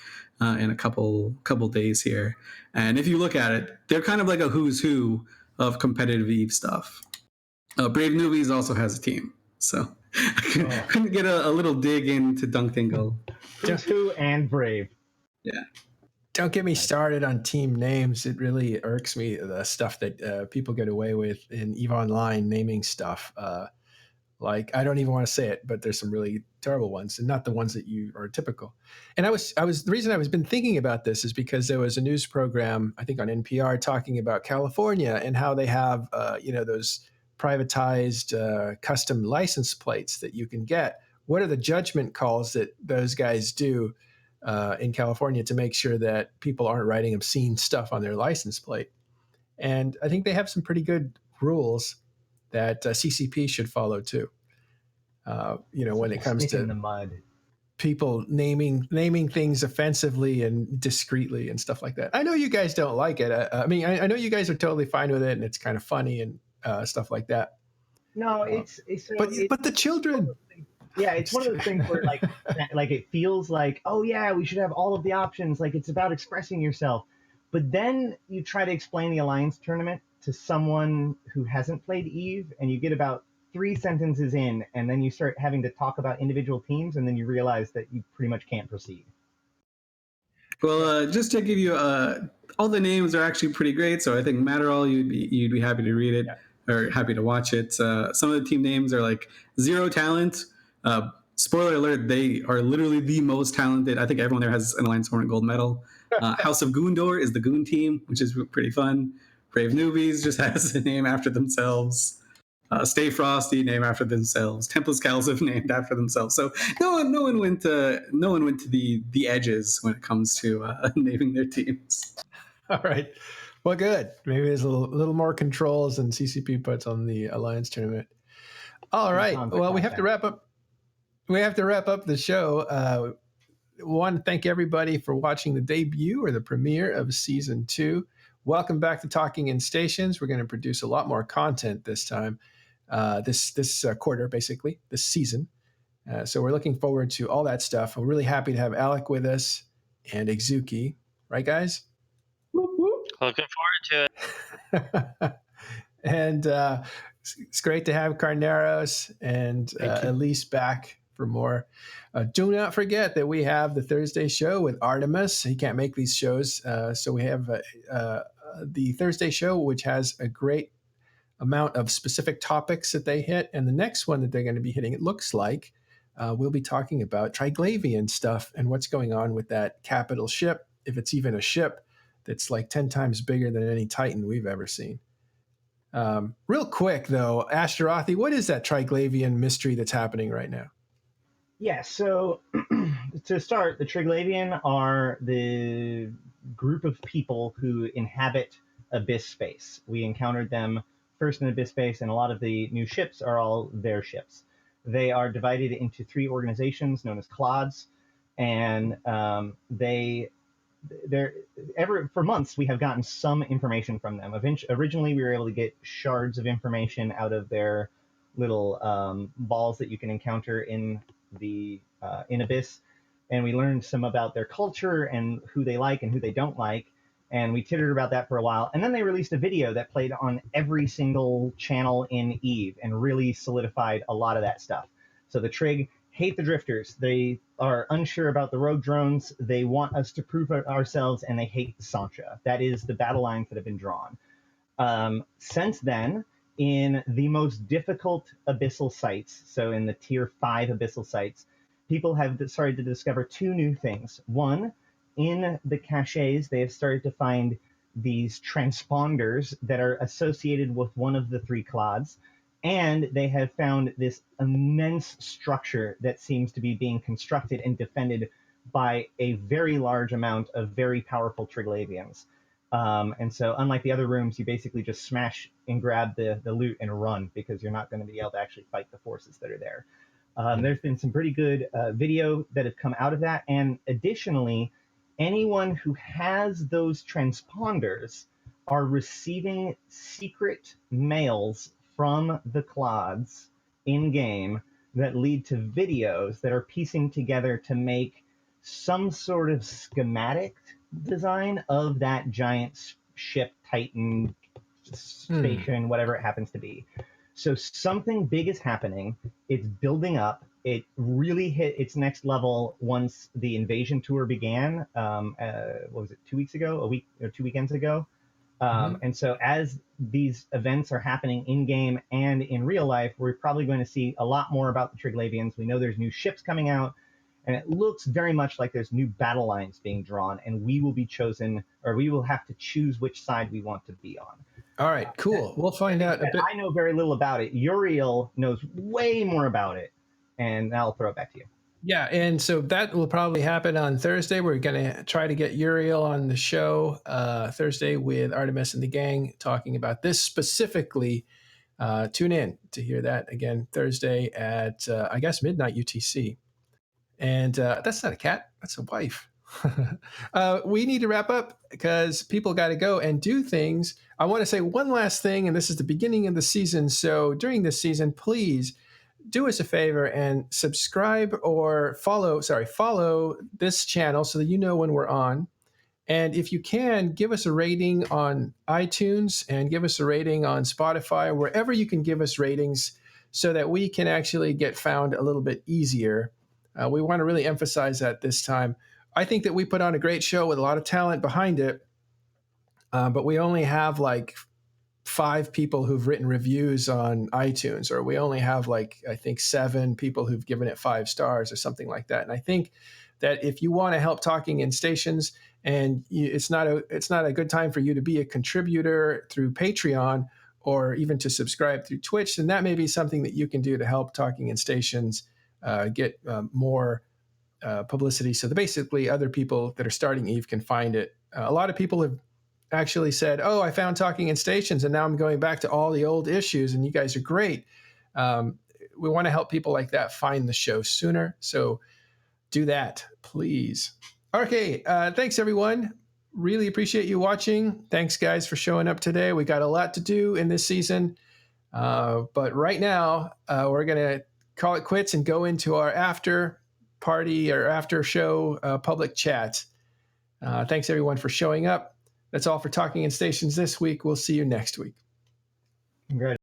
in a couple days here. And if you look at it, they're kind of like a who's who of competitive EVE stuff. Brave Newbies also has a team, so I couldn't get a little dig into Dunk Dingle. Who's who and Brave. Yeah. Don't get me started on team names. It really irks me, the stuff that people get away with in EVE Online naming stuff. Like, I don't even want to say it, but there's some really terrible ones, and not the ones that you are typical. And the reason I was been thinking about this is because there was a news program, I think on NPR, talking about California and how they have, those privatized custom license plates that you can get what are the judgment calls that those guys do in California to make sure that people aren't writing obscene stuff on their license plate. And I think they have some pretty good rules that CCP should follow too. When it comes to in the mud. People naming things offensively and discreetly and stuff like that. I know you guys don't like it. I mean, I know you guys are totally fine with it, and it's kind of funny and stuff like that. No, but the children. Yeah, it's one of those things where like it feels like, oh yeah, we should have all of the options. Like it's about expressing yourself. But then you try to explain the Alliance tournament to someone who hasn't played EVE, and you get about 3 sentences in, and then you start having to talk about individual teams, and then you realize that you pretty much can't proceed. Well, just to give you, all the names are actually pretty great. So I think Matterall, you'd be happy to read it or happy to watch it. Some of the team names are like Zero Talent. Spoiler alert, they are literally the most talented. I think everyone there has an Alliance Tournament gold medal. House of Goondor is the Goon team, which is pretty fun. Brave Newbies just has a name after themselves. Stay Frosty, named after themselves. Templars Calciv, named after themselves. So no one went to the edges when it comes to naming their teams. All right, well, good. Maybe there's a little more controls than CCP puts on the Alliance tournament. All right, well, we have to wrap up. We have to wrap up the show. Want to thank everybody for watching the debut or the premiere of season 2. Welcome back to Talking in Stations. We're going to produce a lot more content this time. This quarter, basically, this season. So we're looking forward to all that stuff. We're really happy to have Alec with us and Exooki. Right, guys? Whoop, whoop. Looking forward to it. And it's great to have Carneros and Elise back for more. Do not forget that we have the Thursday show with Artemis. He can't make these shows. So we have the Thursday show, which has a great amount of specific topics that they hit. And the next one that they're going to be hitting, it looks like, we'll be talking about Triglavian stuff and what's going on with that capital ship, if it's even a ship that's like 10 times bigger than any Titan we've ever seen. Real quick, though, Ashtarothi, what is that Triglavian mystery that's happening right now? Yeah, so to start, the Triglavian are the group of people who inhabit Abyss space. We encountered them first in Abyss space, and a lot of the new ships are all their ships. They are divided into 3 organizations known as Clods, and for months we have gotten some information from them. Originally, we were able to get shards of information out of their little balls that you can encounter in Abyss, and we learned some about their culture and who they like and who they don't like, and we tittered about that for a while. And then they released a video that played on every single channel in EVE and really solidified a lot of that stuff. So the Trig hate the Drifters. They are unsure about the rogue drones. They want us to prove ourselves, and they hate the Sancha. That is the battle lines that have been drawn. Since then, in the most difficult abyssal sites, so in the tier 5 abyssal sites, people have started to discover 2 new things. One, in the caches, they have started to find these transponders that are associated with one of the 3 clods, and they have found this immense structure that seems to be being constructed and defended by a very large amount of very powerful Triglavians. And so unlike the other rooms, you basically just smash and grab the loot and run, because you're not going to be able to actually fight the forces that are there. There's been some pretty good video that have come out of that. And additionally, anyone who has those transponders are receiving secret mails from the Clods in-game that lead to videos that are piecing together to make some sort of schematic design of that giant ship, Titan, station, whatever it happens to be. So something big is happening. It's building up. It really hit its next level once the invasion tour began. What was it, 2 weeks ago? A week or 2 weekends ago? And so as these events are happening in-game and in real life, we're probably going to see a lot more about the Triglavians. We know there's new ships coming out, and it looks very much like there's new battle lines being drawn, and we will be chosen, or we will have to choose which side we want to be on. All right, cool. We'll find out a bit. I know very little about it. Uriel knows way more about it, and I'll throw it back to you. Yeah, and so that will probably happen on Thursday. We're going to try to get Uriel on the show Thursday with Artemis and the gang talking about this specifically. Tune in to hear that again Thursday at, I guess, midnight UTC. And that's not a cat. That's a wife. We need to wrap up because people got to go and do things. I want to say one last thing, and this is the beginning of the season. So during this season, please do us a favor and subscribe or follow this channel so that you know when we're on. And if you can, give us a rating on iTunes and give us a rating on Spotify, wherever you can give us ratings so that we can actually get found a little bit easier. We want to really emphasize that this time. I think that we put on a great show with a lot of talent behind it, but we only have like 5 people who've written reviews on iTunes, or we only have like, I think 7 people who've given it 5 stars or something like that. And I think that if you want to help Talking in Stations, and it's not a good time for you to be a contributor through Patreon or even to subscribe through Twitch, then that may be something that you can do to help Talking in Stations get more publicity. So that basically other people that are starting Eve can find it. A lot of people have actually said, oh, I found Talking in Stations and now I'm going back to all the old issues and you guys are great. We want to help people like that find the show sooner. So do that, please. Okay, thanks everyone. Really appreciate you watching. Thanks guys for showing up today. We got a lot to do in this season. But right now, we're going to call it quits and go into our after party or after show public chat. Thanks everyone for showing up. That's all for Talking in Stations this week. We'll see you next week. Congrats.